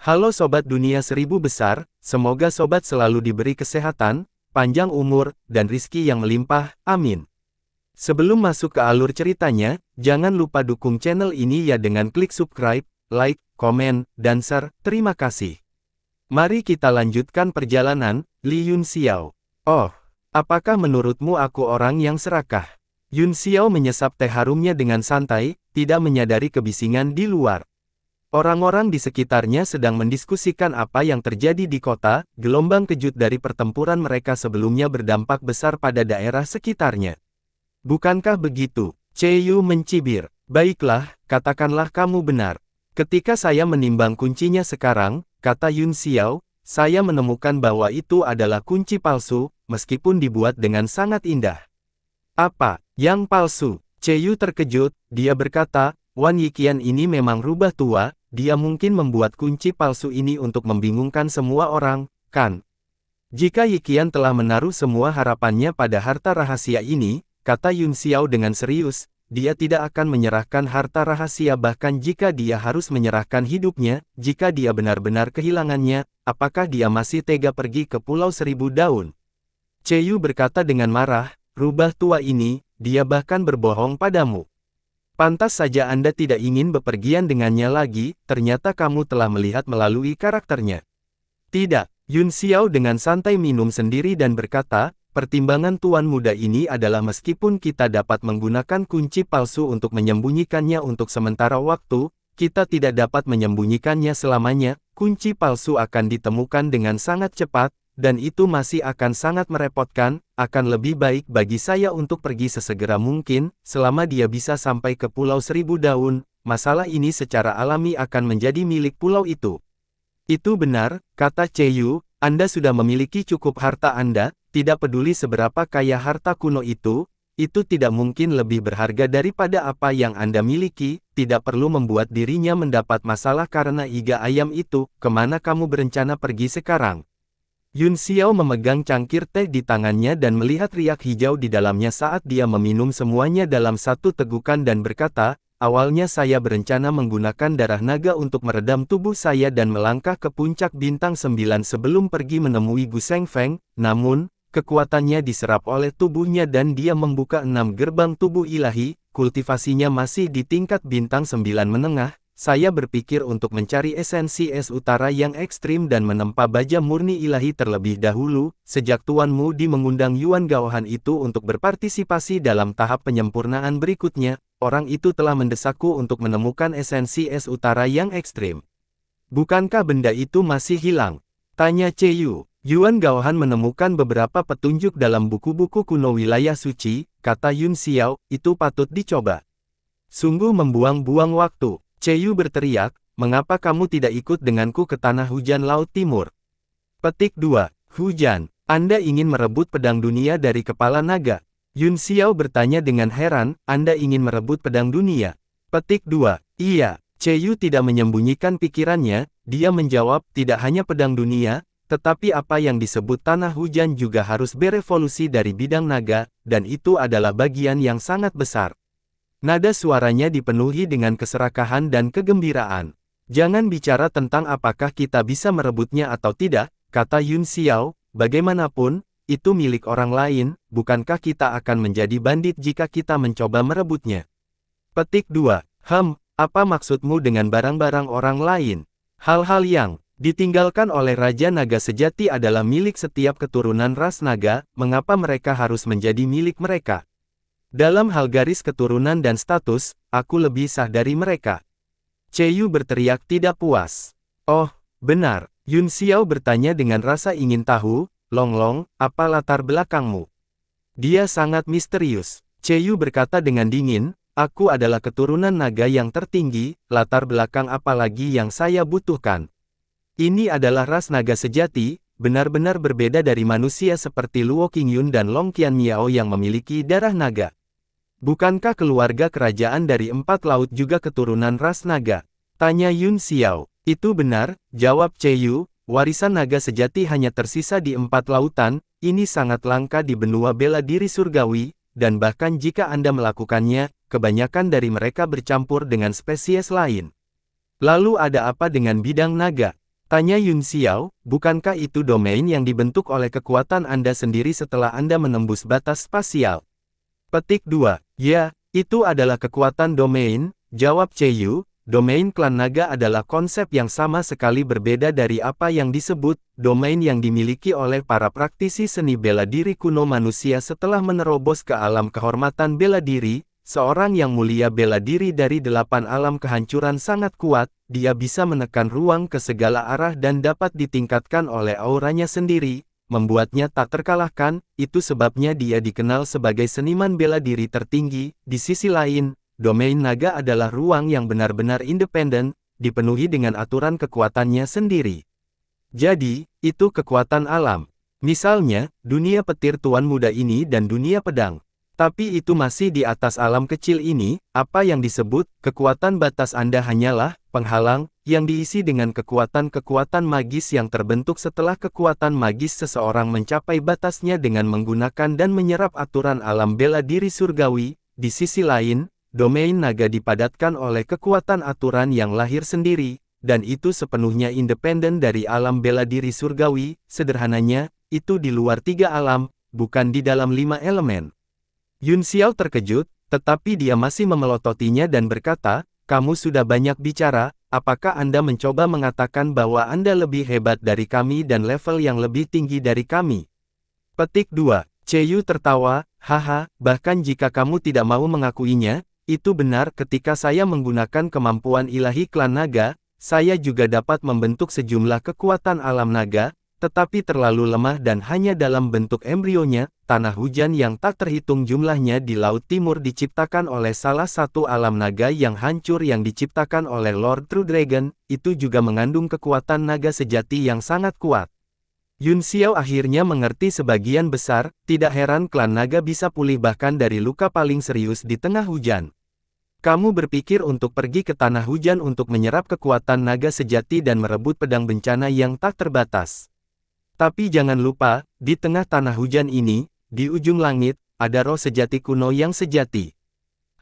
Halo Sobat Dunia Seribu Besar, semoga Sobat selalu diberi kesehatan, panjang umur, dan rizki yang melimpah, amin. Sebelum masuk ke alur ceritanya, jangan lupa dukung channel ini ya dengan klik subscribe, like, komen, dan share, terima kasih. Mari kita lanjutkan perjalanan, Li Yun Xiao. Oh, apakah menurutmu aku orang yang serakah? Yun Xiao menyesap teh harumnya dengan santai, tidak menyadari kebisingan di luar. Orang-orang di sekitarnya sedang mendiskusikan apa yang terjadi di kota, gelombang kejut dari pertempuran mereka sebelumnya berdampak besar pada daerah sekitarnya. Bukankah begitu? Yu mencibir. Baiklah, katakanlah kamu benar. Ketika saya menimbang kuncinya sekarang, kata Yun Xiao, saya menemukan bahwa itu adalah kunci palsu, meskipun dibuat dengan sangat indah. Apa? Yang palsu? Yu terkejut, dia berkata, Wan Yiqian ini memang rubah tua, dia mungkin membuat kunci palsu ini untuk membingungkan semua orang, kan? Jika Yiqian telah menaruh semua harapannya pada harta rahasia ini, kata Yun Xiao dengan serius, dia tidak akan menyerahkan harta rahasia bahkan jika dia harus menyerahkan hidupnya, jika dia benar-benar kehilangannya, apakah dia masih tega pergi ke Pulau Seribu Daun? Yu berkata dengan marah, rubah tua ini, dia bahkan berbohong padamu. Pantas saja Anda tidak ingin bepergian dengannya lagi, ternyata kamu telah melihat melalui karakternya. Tidak, Yun Xiao dengan santai minum sendiri dan berkata, pertimbangan tuan muda ini adalah meskipun kita dapat menggunakan kunci palsu untuk menyembunyikannya untuk sementara waktu, kita tidak dapat menyembunyikannya selamanya, kunci palsu akan ditemukan dengan sangat cepat, dan itu masih akan sangat merepotkan, akan lebih baik bagi saya untuk pergi sesegera mungkin, selama dia bisa sampai ke Pulau Seribu Daun, masalah ini secara alami akan menjadi milik pulau itu. Itu benar, kata Yu, Anda sudah memiliki cukup harta Anda, tidak peduli seberapa kaya harta kuno itu tidak mungkin lebih berharga daripada apa yang Anda miliki, tidak perlu membuat dirinya mendapat masalah karena iga ayam itu, kemana kamu berencana pergi sekarang? Yun Xiao memegang cangkir teh di tangannya dan melihat riak hijau di dalamnya saat dia meminum semuanya dalam satu tegukan dan berkata, awalnya saya berencana menggunakan darah naga untuk meredam tubuh saya dan melangkah ke puncak bintang 9 sebelum pergi menemui Gu Shengfeng, namun, kekuatannya diserap oleh tubuhnya dan dia membuka 6 gerbang tubuh ilahi, kultivasinya masih di tingkat bintang 9 menengah. Saya berpikir untuk mencari esensi es utara yang ekstrim dan menempa baja murni ilahi terlebih dahulu, sejak Tuan Mudi mengundang Yuan Gaohan itu untuk berpartisipasi dalam tahap penyempurnaan berikutnya, orang itu telah mendesakku untuk menemukan esensi es utara yang ekstrim. Bukankah benda itu masih hilang? Tanya Yu. Yuan Gaohan menemukan beberapa petunjuk dalam buku-buku kuno wilayah suci, kata Yun Xiao, itu patut dicoba. Sungguh membuang-buang waktu. Yu berteriak, mengapa kamu tidak ikut denganku ke tanah hujan Laut Timur? Petik 2. Hujan, Anda ingin merebut pedang dunia dari kepala naga? Yun Xiao bertanya dengan heran, Anda ingin merebut pedang dunia? Petik 2. Iya, Yu tidak menyembunyikan pikirannya, dia menjawab, tidak hanya pedang dunia, tetapi apa yang disebut tanah hujan juga harus berevolusi dari bidang naga, dan itu adalah bagian yang sangat besar. Nada suaranya dipenuhi dengan keserakahan dan kegembiraan. Jangan bicara tentang apakah kita bisa merebutnya atau tidak, kata Yun Xiao, bagaimanapun, itu milik orang lain, bukankah kita akan menjadi bandit jika kita mencoba merebutnya? Petik 2. Apa maksudmu dengan barang-barang orang lain? Hal-hal yang ditinggalkan oleh Raja Naga sejati adalah milik setiap keturunan ras naga, mengapa mereka harus menjadi milik mereka? Dalam hal garis keturunan dan status, aku lebih sah dari mereka. Yu berteriak tidak puas. Oh, benar, Yun Xiao bertanya dengan rasa ingin tahu, Long, apa latar belakangmu? Dia sangat misterius. Yu berkata dengan dingin, aku adalah keturunan naga yang tertinggi, latar belakang apa lagi yang saya butuhkan? Ini adalah ras naga sejati, benar-benar berbeda dari manusia seperti Luo Qingyun dan Long Qianmiao yang memiliki darah naga. Bukankah keluarga kerajaan dari 4 laut juga keturunan ras naga? Tanya Yun Xiao. Itu benar, jawab Yu, warisan naga sejati hanya tersisa di 4 lautan, ini sangat langka di benua bela diri surgawi, dan bahkan jika Anda melakukannya, kebanyakan dari mereka bercampur dengan spesies lain. Lalu ada apa dengan bidang naga? Tanya Yun Xiao, bukankah itu domain yang dibentuk oleh kekuatan Anda sendiri setelah Anda menembus batas spasial? Petik 2. Ya, itu adalah kekuatan domain, jawab Cheyu. Domain klan naga adalah konsep yang sama sekali berbeda dari apa yang disebut domain yang dimiliki oleh para praktisi seni bela diri kuno manusia setelah menerobos ke alam kehormatan bela diri. Seorang yang mulia bela diri dari 8 alam kehancuran sangat kuat, dia bisa menekan ruang ke segala arah dan dapat ditingkatkan oleh auranya sendiri, membuatnya tak terkalahkan. Itu sebabnya dia dikenal sebagai seniman bela diri tertinggi. Di sisi lain, domain naga adalah ruang yang benar-benar independen, dipenuhi dengan aturan kekuatannya sendiri. Jadi, itu kekuatan alam. Misalnya, dunia petir tuan muda ini dan dunia pedang. Tapi itu masih di atas alam kecil ini. Apa yang disebut kekuatan batas Anda hanyalah penghalang, yang diisi dengan kekuatan-kekuatan magis yang terbentuk setelah kekuatan magis seseorang mencapai batasnya dengan menggunakan dan menyerap aturan alam bela diri surgawi. Di sisi lain, domain naga dipadatkan oleh kekuatan aturan yang lahir sendiri, dan itu sepenuhnya independen dari alam bela diri surgawi. Sederhananya, itu di luar 3 alam, bukan di dalam 5 elemen. Yun Xiao terkejut, tetapi dia masih memelototinya dan berkata, "Kamu sudah banyak bicara, apakah Anda mencoba mengatakan bahwa Anda lebih hebat dari kami dan level yang lebih tinggi dari kami?" Petik 2. Cheyu tertawa, "Haha, bahkan jika kamu tidak mau mengakuinya, itu benar. Ketika saya menggunakan kemampuan ilahi klan naga, saya juga dapat membentuk sejumlah kekuatan alam naga, tetapi terlalu lemah dan hanya dalam bentuk embrionya. Tanah hujan yang tak terhitung jumlahnya di Laut Timur diciptakan oleh salah satu alam naga yang hancur yang diciptakan oleh Lord True Dragon, itu juga mengandung kekuatan naga sejati yang sangat kuat." Yun Xiao akhirnya mengerti sebagian besar. Tidak heran klan naga bisa pulih bahkan dari luka paling serius di tengah hujan. Kamu berpikir untuk pergi ke tanah hujan untuk menyerap kekuatan naga sejati dan merebut pedang bencana yang tak terbatas. Tapi jangan lupa, di tengah tanah hujan ini, di ujung langit, ada roh sejati kuno yang sejati.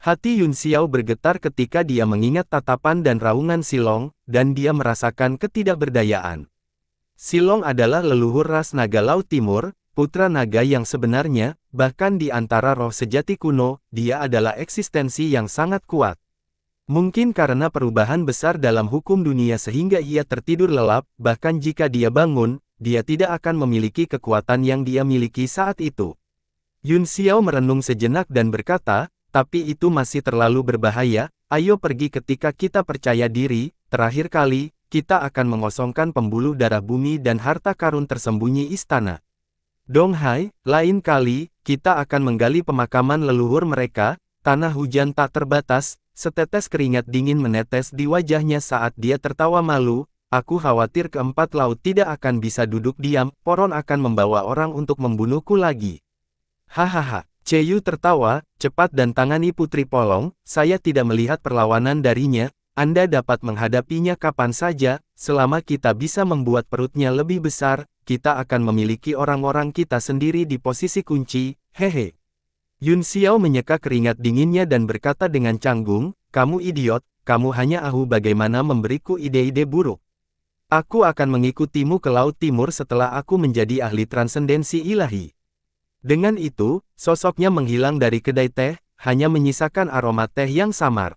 Hati Yun Xiao bergetar ketika dia mengingat tatapan dan raungan Silong, dan dia merasakan ketidakberdayaan. Silong adalah leluhur ras naga Laut Timur, putra naga yang sebenarnya. Bahkan di antara roh sejati kuno, dia adalah eksistensi yang sangat kuat. Mungkin karena perubahan besar dalam hukum dunia sehingga ia tertidur lelap, bahkan jika dia bangun, dia tidak akan memiliki kekuatan yang dia miliki saat itu. Yun Xiao merenung sejenak dan berkata, "Tapi itu masih terlalu berbahaya. Ayo pergi ketika kita percaya diri. Terakhir kali, kita akan mengosongkan pembuluh darah bumi dan harta karun tersembunyi istana. Dong Hai, lain kali, kita akan menggali pemakaman leluhur mereka." Tanah hujan tak terbatas. Setetes keringat dingin menetes di wajahnya saat dia tertawa malu. "Aku khawatir keempat laut tidak akan bisa duduk diam, Poron akan membawa orang untuk membunuhku lagi." Hahaha. Cheyu tertawa, "Cepat dan tangani Putri Polong, saya tidak melihat perlawanan darinya. Anda dapat menghadapinya kapan saja, selama kita bisa membuat perutnya lebih besar, kita akan memiliki orang-orang kita sendiri di posisi kunci, hehe." Yun Xiao menyeka keringat dinginnya dan berkata dengan canggung, "Kamu idiot, kamu hanya bagaimana memberiku ide-ide buruk. Aku akan mengikutimu ke Laut Timur setelah aku menjadi ahli transendensi ilahi." Dengan itu, sosoknya menghilang dari kedai teh, hanya menyisakan aroma teh yang samar.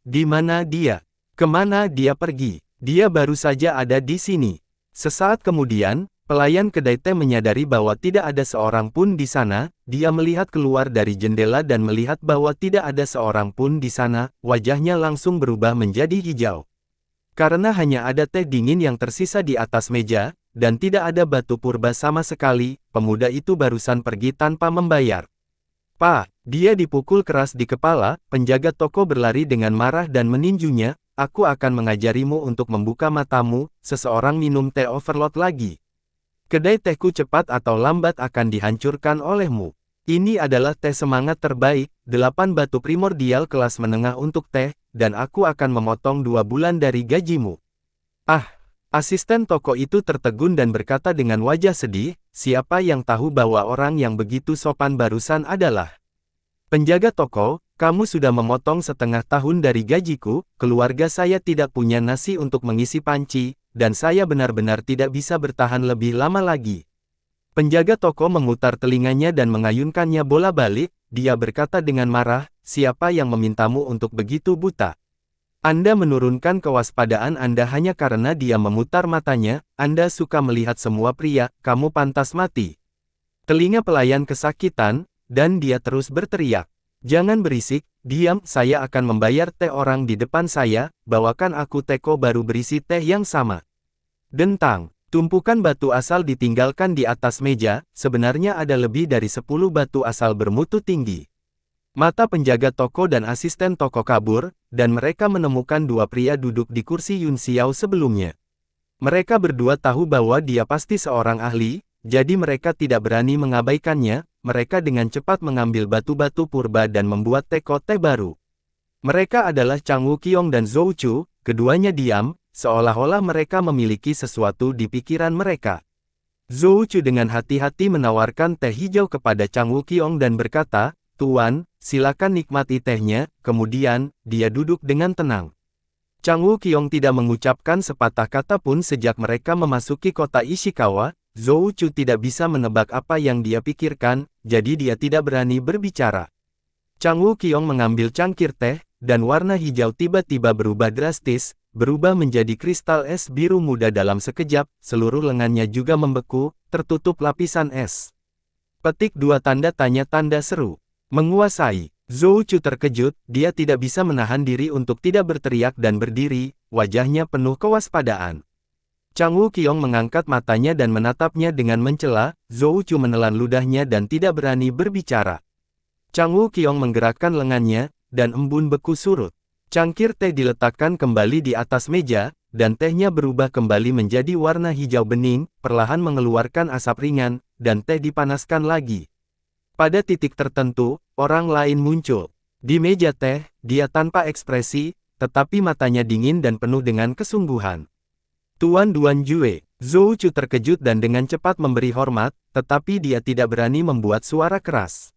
Di mana dia? Kemana dia pergi? Dia baru saja ada di sini. Sesaat kemudian, pelayan kedai teh menyadari bahwa tidak ada seorang pun di sana. Dia melihat keluar dari jendela dan melihat bahwa tidak ada seorang pun di sana. Wajahnya langsung berubah menjadi hijau. Karena hanya ada teh dingin yang tersisa di atas meja, dan tidak ada batu purba sama sekali, pemuda itu barusan pergi tanpa membayar. "Pak!" Dia dipukul keras di kepala. Penjaga toko berlari dengan marah dan meninjunya, "Aku akan mengajarimu untuk membuka matamu." Seseorang minum teh overload lagi. "Kedai tehku cepat atau lambat akan dihancurkan olehmu. Ini adalah teh semangat terbaik, 8 batu primordial kelas menengah untuk teh, dan aku akan memotong 2 bulan dari gajimu." Asisten toko itu tertegun dan berkata dengan wajah sedih, "Siapa yang tahu bahwa orang yang begitu sopan barusan adalah..." Penjaga toko, Kamu sudah memotong setengah tahun dari gajiku, keluarga saya tidak punya nasi untuk mengisi panci, dan saya benar-benar tidak bisa bertahan lebih lama lagi. Penjaga toko memutar telinganya dan mengayunkannya bola-balik, dia berkata dengan marah, siapa yang memintamu untuk begitu buta? Anda menurunkan kewaspadaan Anda hanya karena dia memutar matanya, Anda suka melihat semua pria, kamu pantas mati. Telinga pelayan kesakitan, dan dia terus berteriak. Jangan berisik, diam, saya akan membayar teh orang di depan saya, bawakan aku teko baru berisi teh yang sama. Dentang, tumpukan batu asal ditinggalkan di atas meja, sebenarnya ada lebih dari 10 batu asal bermutu tinggi. Mata penjaga toko dan asisten toko kabur, dan mereka menemukan dua pria duduk di kursi Yun Xiao sebelumnya. Mereka berdua tahu bahwa dia pasti seorang ahli, jadi mereka tidak berani mengabaikannya. Mereka dengan cepat mengambil batu-batu purba dan membuat teko teh baru. Mereka adalah Chang Wuqiong dan Zhou Chu, keduanya diam, seolah-olah mereka memiliki sesuatu di pikiran mereka. Zhou Chu dengan hati-hati menawarkan teh hijau kepada Chang Wuqiong dan berkata, Tuan, silakan nikmati tehnya, kemudian, dia duduk dengan tenang. Chang Wuqiong tidak mengucapkan sepatah kata pun sejak mereka memasuki kota Ishikawa. Zhou Chu tidak bisa menebak apa yang dia pikirkan, jadi dia tidak berani berbicara. Chang Wuqiong mengambil cangkir teh, dan warna hijau tiba-tiba berubah drastis, berubah menjadi kristal es biru muda dalam sekejap, seluruh lengannya juga membeku, tertutup lapisan es. Petik 2 tanda tanya tanda seru. Menguasai. Zhou Chu terkejut, dia tidak bisa menahan diri untuk tidak berteriak dan berdiri, wajahnya penuh kewaspadaan. Chang Wuqiong mengangkat matanya dan menatapnya dengan mencela, Zhou Chu menelan ludahnya dan tidak berani berbicara. Chang Wuqiong menggerakkan lengannya, dan embun beku surut. Cangkir teh diletakkan kembali di atas meja, dan tehnya berubah kembali menjadi warna hijau bening, perlahan mengeluarkan asap ringan, dan teh dipanaskan lagi. Pada titik tertentu, orang lain muncul. Di meja teh, dia tanpa ekspresi, tetapi matanya dingin dan penuh dengan kesungguhan. Tuan Duan Jue, Zhou Chu terkejut dan dengan cepat memberi hormat, tetapi dia tidak berani membuat suara keras.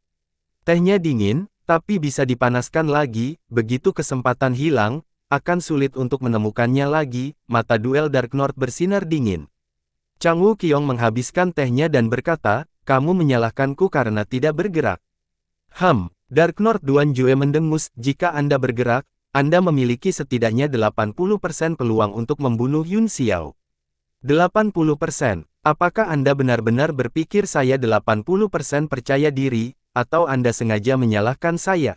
Tehnya dingin, tapi bisa dipanaskan lagi, begitu kesempatan hilang, akan sulit untuk menemukannya lagi, mata duel Dark North bersinar dingin. Chang Wuqiong menghabiskan tehnya dan berkata, kamu menyalahkanku karena tidak bergerak. Dark North Duan Jue mendengus, jika Anda bergerak, Anda memiliki setidaknya 80% peluang untuk membunuh Yun Xiao. 80%. Apakah Anda benar-benar berpikir saya 80% percaya diri, atau Anda sengaja menyalahkan saya?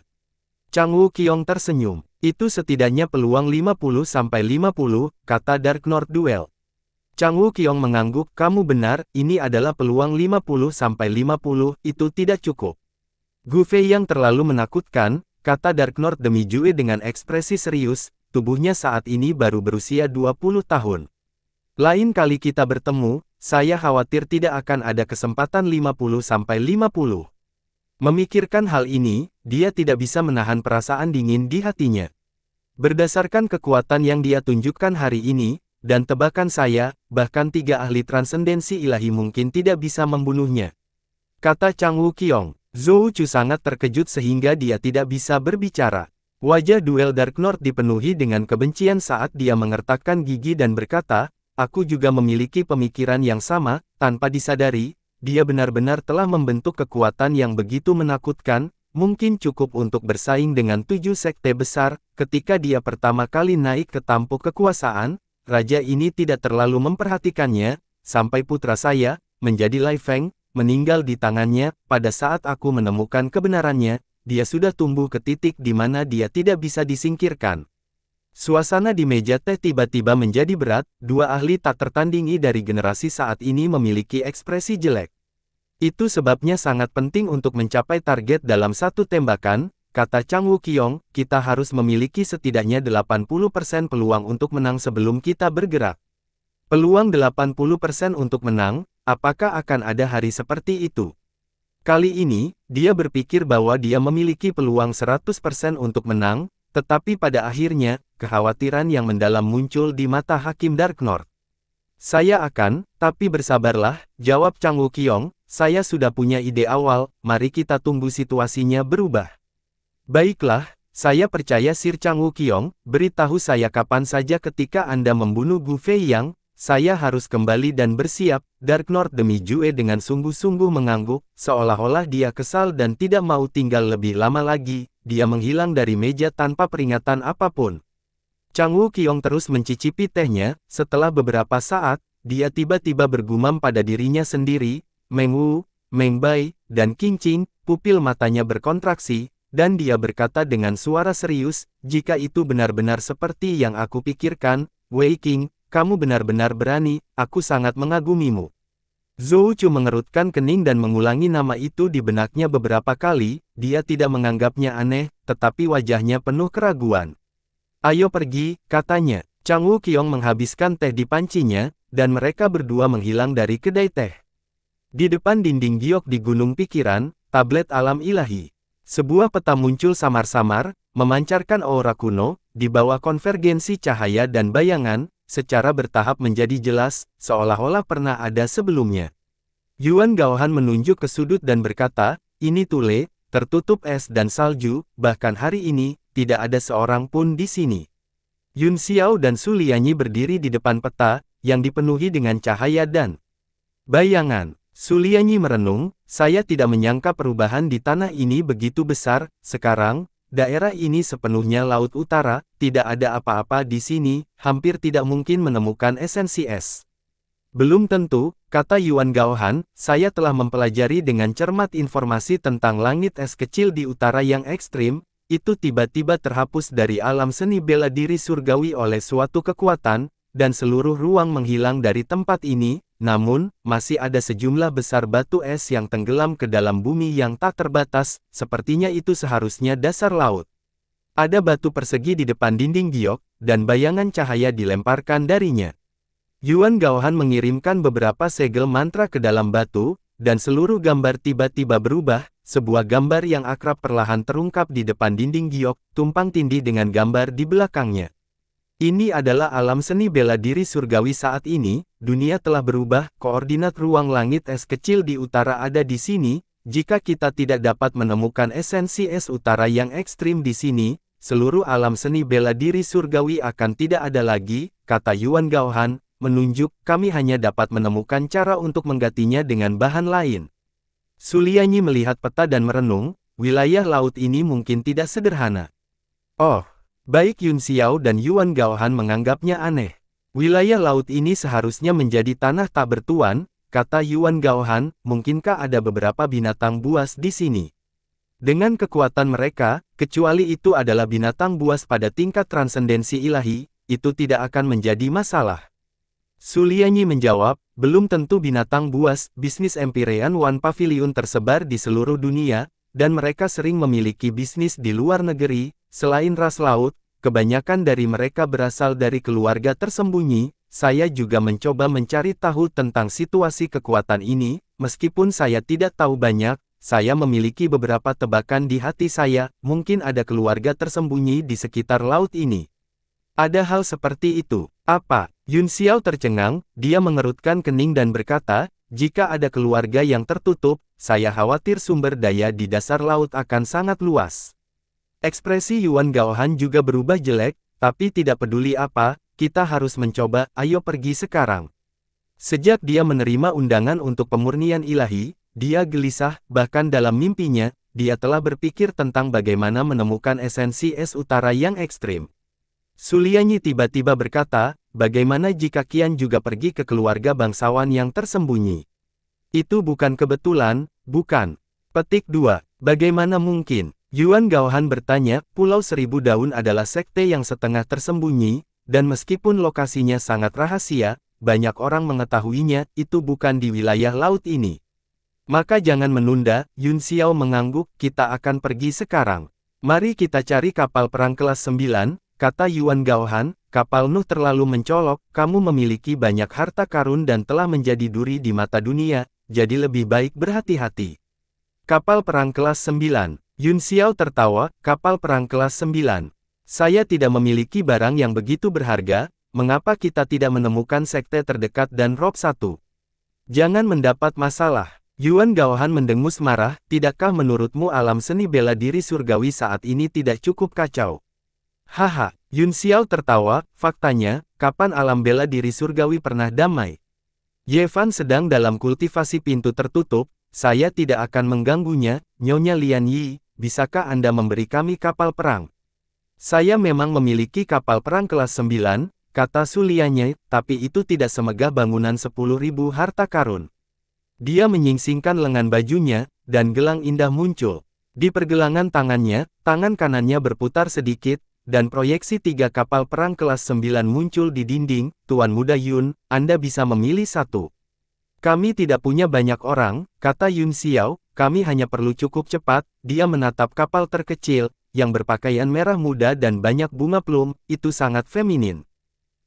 Chang Wuqiong tersenyum. Itu setidaknya peluang 50-50, kata Dark North Duel. Chang Wuqiong mengangguk, kamu benar, ini adalah peluang 50-50, itu tidak cukup. Gu Fei yang terlalu menakutkan, kata Dark North demi Jue dengan ekspresi serius, tubuhnya saat ini baru berusia 20 tahun. Lain kali kita bertemu, saya khawatir tidak akan ada kesempatan 50-50. Memikirkan hal ini, dia tidak bisa menahan perasaan dingin di hatinya. Berdasarkan kekuatan yang dia tunjukkan hari ini, dan tebakan saya, bahkan 3 ahli transendensi ilahi mungkin tidak bisa membunuhnya. Kata Chang Wuqiong. Zhou Chu sangat terkejut sehingga dia tidak bisa berbicara. Wajah duel Dark North dipenuhi dengan kebencian saat dia mengertakkan gigi dan berkata, aku juga memiliki pemikiran yang sama, tanpa disadari, dia benar-benar telah membentuk kekuatan yang begitu menakutkan, mungkin cukup untuk bersaing dengan 7 sekte besar, ketika dia pertama kali naik ke tampuk kekuasaan, raja ini tidak terlalu memperhatikannya, sampai putra saya, menjadi Lai Feng, meninggal di tangannya. Pada saat aku menemukan kebenarannya, dia sudah tumbuh ke titik di mana dia tidak bisa disingkirkan. Suasana di meja teh tiba-tiba menjadi berat, 2 ahli tak tertandingi dari generasi saat ini memiliki ekspresi jelek. Itu sebabnya sangat penting untuk mencapai target dalam satu tembakan, kata Chang Wuqiong, kita harus memiliki setidaknya 80% peluang untuk menang sebelum kita bergerak. Peluang 80% untuk menang, apakah akan ada hari seperti itu? Kali ini, dia berpikir bahwa dia memiliki peluang 100% untuk menang, tetapi pada akhirnya, kekhawatiran yang mendalam muncul di mata Hakim Dark North. Saya akan, tapi bersabarlah, jawab Chang Wuqiong, saya sudah punya ide awal, mari kita tunggu situasinya berubah. Baiklah, saya percaya Sir Chang Wuqiong, beritahu saya kapan saja ketika Anda membunuh Gu Fei Yang, saya harus kembali dan bersiap. Dark Lord demi Jue dengan sungguh-sungguh mengangguk, seolah-olah dia kesal dan tidak mau tinggal lebih lama lagi. Dia menghilang dari meja tanpa peringatan apapun. Chang Wuqiong terus mencicipi tehnya. Setelah beberapa saat, dia tiba-tiba bergumam pada dirinya sendiri, Meng Wu, Meng Bai, dan Qing Qing. Pupil matanya berkontraksi, dan dia berkata dengan suara serius, jika itu benar-benar seperti yang aku pikirkan, Wei Qing, kamu benar-benar berani, aku sangat mengagumimu. Zhou Chu mengerutkan kening dan mengulangi nama itu di benaknya beberapa kali. Dia tidak menganggapnya aneh, tetapi wajahnya penuh keraguan. Ayo pergi, katanya. Chang Wuqiong menghabiskan teh di pancinya, dan mereka berdua menghilang dari kedai teh. Di depan dinding giok di Gunung Pikiran, tablet alam ilahi. Sebuah peta muncul samar-samar, memancarkan aura kuno, di bawah konvergensi cahaya dan bayangan, secara bertahap menjadi jelas, seolah-olah pernah ada sebelumnya. Yuan Gaohan menunjuk ke sudut dan berkata, ini Tule, tertutup es dan salju, bahkan hari ini, tidak ada seorang pun di sini. Yun Xiao dan Su Lianyi berdiri di depan peta, yang dipenuhi dengan cahaya dan bayangan. Su Lianyi merenung, saya tidak menyangka perubahan di tanah ini begitu besar. Sekarang, daerah ini sepenuhnya laut utara, tidak ada apa-apa di sini, hampir tidak mungkin menemukan esensi es. Belum tentu, kata Yuan Gaohan, saya telah mempelajari dengan cermat informasi tentang langit es kecil di utara yang ekstrim, itu tiba-tiba terhapus dari alam seni bela diri surgawi oleh suatu kekuatan, dan seluruh ruang menghilang dari tempat ini. Namun, masih ada sejumlah besar batu es yang tenggelam ke dalam bumi yang tak terbatas, sepertinya itu seharusnya dasar laut. Ada batu persegi di depan dinding giok, dan bayangan cahaya dilemparkan darinya. Yuan Gaohan mengirimkan beberapa segel mantra ke dalam batu, dan seluruh gambar tiba-tiba berubah. Sebuah gambar yang akrab perlahan terungkap di depan dinding giok, tumpang tindih dengan gambar di belakangnya. Ini adalah alam seni bela diri surgawi saat ini, dunia telah berubah, koordinat ruang langit es kecil di utara ada di sini, jika kita tidak dapat menemukan esensi es utara yang ekstrim di sini, seluruh alam seni bela diri surgawi akan tidak ada lagi, kata Yuan Gaohan, menunjuk, kami hanya dapat menemukan cara untuk menggantinya dengan bahan lain. Su Lianyi melihat peta dan merenung, wilayah laut ini mungkin tidak sederhana. Oh. Baik Yun Xiao dan Yuan Gaohan menganggapnya aneh. Wilayah laut ini seharusnya menjadi tanah tak bertuan, kata Yuan Gaohan, mungkinkah ada beberapa binatang buas di sini? Dengan kekuatan mereka, kecuali itu adalah binatang buas pada tingkat transendensi ilahi, itu tidak akan menjadi masalah. Su Lianyi menjawab, belum tentu binatang buas, bisnis Empyrean One Pavilion tersebar di seluruh dunia, dan mereka sering memiliki bisnis di luar negeri. Selain ras laut, kebanyakan dari mereka berasal dari keluarga tersembunyi. Saya juga mencoba mencari tahu tentang situasi kekuatan ini, meskipun saya tidak tahu banyak, saya memiliki beberapa tebakan di hati saya, mungkin ada keluarga tersembunyi di sekitar laut ini. Ada hal seperti itu. Apa? Yun Xiao tercengang, dia mengerutkan kening dan berkata, jika ada keluarga yang tertutup, saya khawatir sumber daya di dasar laut akan sangat luas. Ekspresi Yuan Gaohan juga berubah jelek, tapi tidak peduli apa, kita harus mencoba, ayo pergi sekarang. Sejak dia menerima undangan untuk pemurnian ilahi, dia gelisah, bahkan dalam mimpinya, dia telah berpikir tentang bagaimana menemukan esensi es utara yang ekstrim. Su Lianyi tiba-tiba berkata, bagaimana jika Qian juga pergi ke keluarga bangsawan yang tersembunyi? Itu bukan kebetulan, bukan? Petik 2. Bagaimana mungkin? Yuan Gaohan bertanya, Pulau Seribu Daun adalah sekte yang setengah tersembunyi, dan meskipun lokasinya sangat rahasia, banyak orang mengetahuinya, itu bukan di wilayah laut ini. Maka jangan menunda, Yun Xiao mengangguk, kita akan pergi sekarang. Mari kita cari kapal perang kelas 9, kata Yuan Gaohan, kapal Nuh terlalu mencolok, kamu memiliki banyak harta karun dan telah menjadi duri di mata dunia, jadi lebih baik berhati-hati. Kapal perang kelas 9. Yun Xiao tertawa, kapal perang kelas 9. Saya tidak memiliki barang yang begitu berharga, mengapa kita tidak menemukan sekte terdekat dan rob 1? Jangan mendapat masalah. Yuan Gaohan mendengus marah, tidakkah menurutmu alam seni bela diri surgawi saat ini tidak cukup kacau? Haha, Yun Xiao tertawa, faktanya, kapan alam bela diri surgawi pernah damai? Ye Fan sedang dalam kultivasi pintu tertutup, saya tidak akan mengganggunya, Nyonya Lian Yi, bisakah Anda memberi kami kapal perang? Saya memang memiliki kapal perang kelas 9, kata Su Lianye, tapi itu tidak semegah bangunan 10.000 harta karun. Dia menyingsingkan lengan bajunya, dan gelang indah muncul. Di pergelangan tangannya, tangan kanannya berputar sedikit, dan proyeksi 3 kapal perang kelas 9 muncul di dinding. Tuan Muda Yun, Anda bisa memilih satu. Kami tidak punya banyak orang, kata Yun Xiao, kami hanya perlu cukup cepat. Dia menatap kapal terkecil, yang berpakaian merah muda dan banyak bunga plum, itu sangat feminin.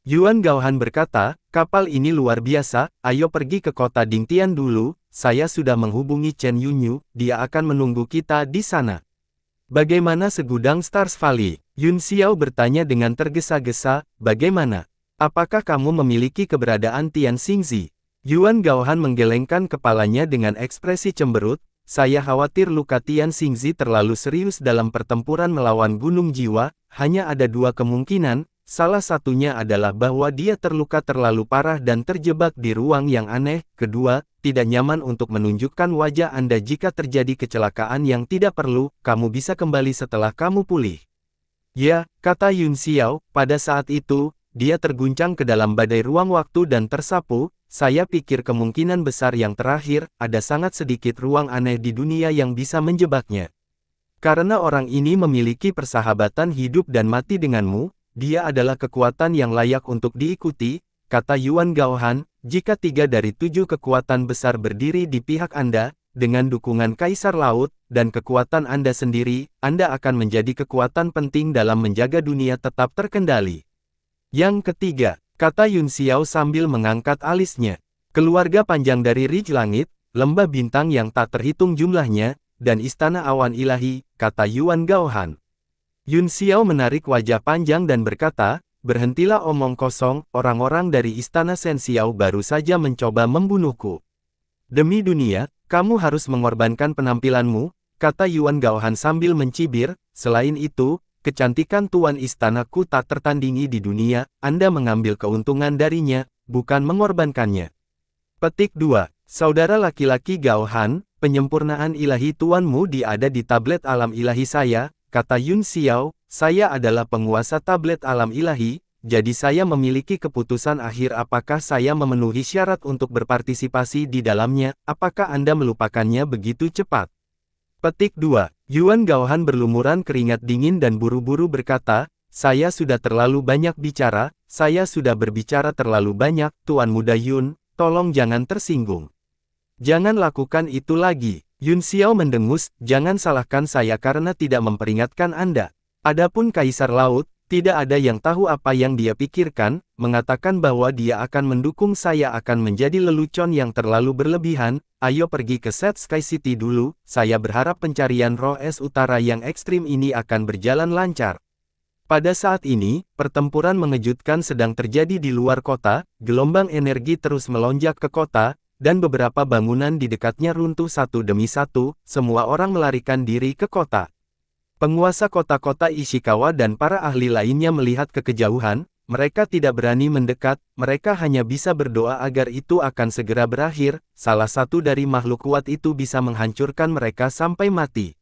Yuan Gaohan berkata, kapal ini luar biasa, ayo pergi ke kota Dingtian dulu, saya sudah menghubungi Chen Yunyu, dia akan menunggu kita di sana. Bagaimana segudang Stars Valley? Yun Xiao bertanya dengan tergesa-gesa, bagaimana? Apakah kamu memiliki keberadaan Tian Xingzi? Yuan Gaohan menggelengkan kepalanya dengan ekspresi cemberut, saya khawatir luka Tian Xingzi terlalu serius dalam pertempuran melawan Gunung Jiwa, hanya ada 2 kemungkinan. Salah satunya adalah bahwa dia terluka terlalu parah dan terjebak di ruang yang aneh. Kedua, tidak nyaman untuk menunjukkan wajah Anda jika terjadi kecelakaan yang tidak perlu, kamu bisa kembali setelah kamu pulih. Ya, kata Yun Xiao, pada saat itu, dia terguncang ke dalam badai ruang waktu dan tersapu, saya pikir kemungkinan besar yang terakhir, ada sangat sedikit ruang aneh di dunia yang bisa menjebaknya. Karena orang ini memiliki persahabatan hidup dan mati denganmu, dia adalah kekuatan yang layak untuk diikuti, kata Yuan Gaohan, jika 3 dari 7 kekuatan besar berdiri di pihak Anda, dengan dukungan Kaisar Laut, dan kekuatan Anda sendiri, Anda akan menjadi kekuatan penting dalam menjaga dunia tetap terkendali. Yang ketiga, kata Yun Xiao sambil mengangkat alisnya, keluarga panjang dari Ridge Langit, lembah bintang yang tak terhitung jumlahnya, dan istana awan ilahi, kata Yuan Gaohan. Yun Xiao menarik wajah panjang dan berkata, berhentilah omong kosong, orang-orang dari istana Shen Xiao baru saja mencoba membunuhku. Demi dunia, kamu harus mengorbankan penampilanmu, kata Yuan Gaohan sambil mencibir, selain itu, kecantikan tuan istanaku tak tertandingi di dunia, Anda mengambil keuntungan darinya, bukan mengorbankannya. Petik 2. Saudara laki-laki Gaohan, penyempurnaan ilahi tuanmu ada di tablet alam ilahi saya, kata Yun Xiao, saya adalah penguasa tablet alam ilahi, jadi saya memiliki keputusan akhir apakah saya memenuhi syarat untuk berpartisipasi di dalamnya, apakah Anda melupakannya begitu cepat? Petik 2. Yuan Gaohan berlumuran keringat dingin dan buru-buru berkata, saya sudah terlalu banyak bicara, saya sudah berbicara terlalu banyak, Tuan Muda Yun, tolong jangan tersinggung. Jangan lakukan itu lagi. Yun Xiao mendengus, jangan salahkan saya karena tidak memperingatkan Anda. Adapun Kaisar Laut, tidak ada yang tahu apa yang dia pikirkan, mengatakan bahwa dia akan mendukung saya akan menjadi lelucon yang terlalu berlebihan, ayo pergi ke Set Sky City dulu, saya berharap pencarian roh es utara yang ekstrim ini akan berjalan lancar. Pada saat ini, pertempuran mengejutkan sedang terjadi di luar kota, gelombang energi terus melonjak ke kota, dan beberapa bangunan di dekatnya runtuh satu demi satu, semua orang melarikan diri ke kota. Penguasa kota-kota Ishikawa dan para ahli lainnya melihat ke kejauhan, mereka tidak berani mendekat, mereka hanya bisa berdoa agar itu akan segera berakhir, salah satu dari makhluk kuat itu bisa menghancurkan mereka sampai mati.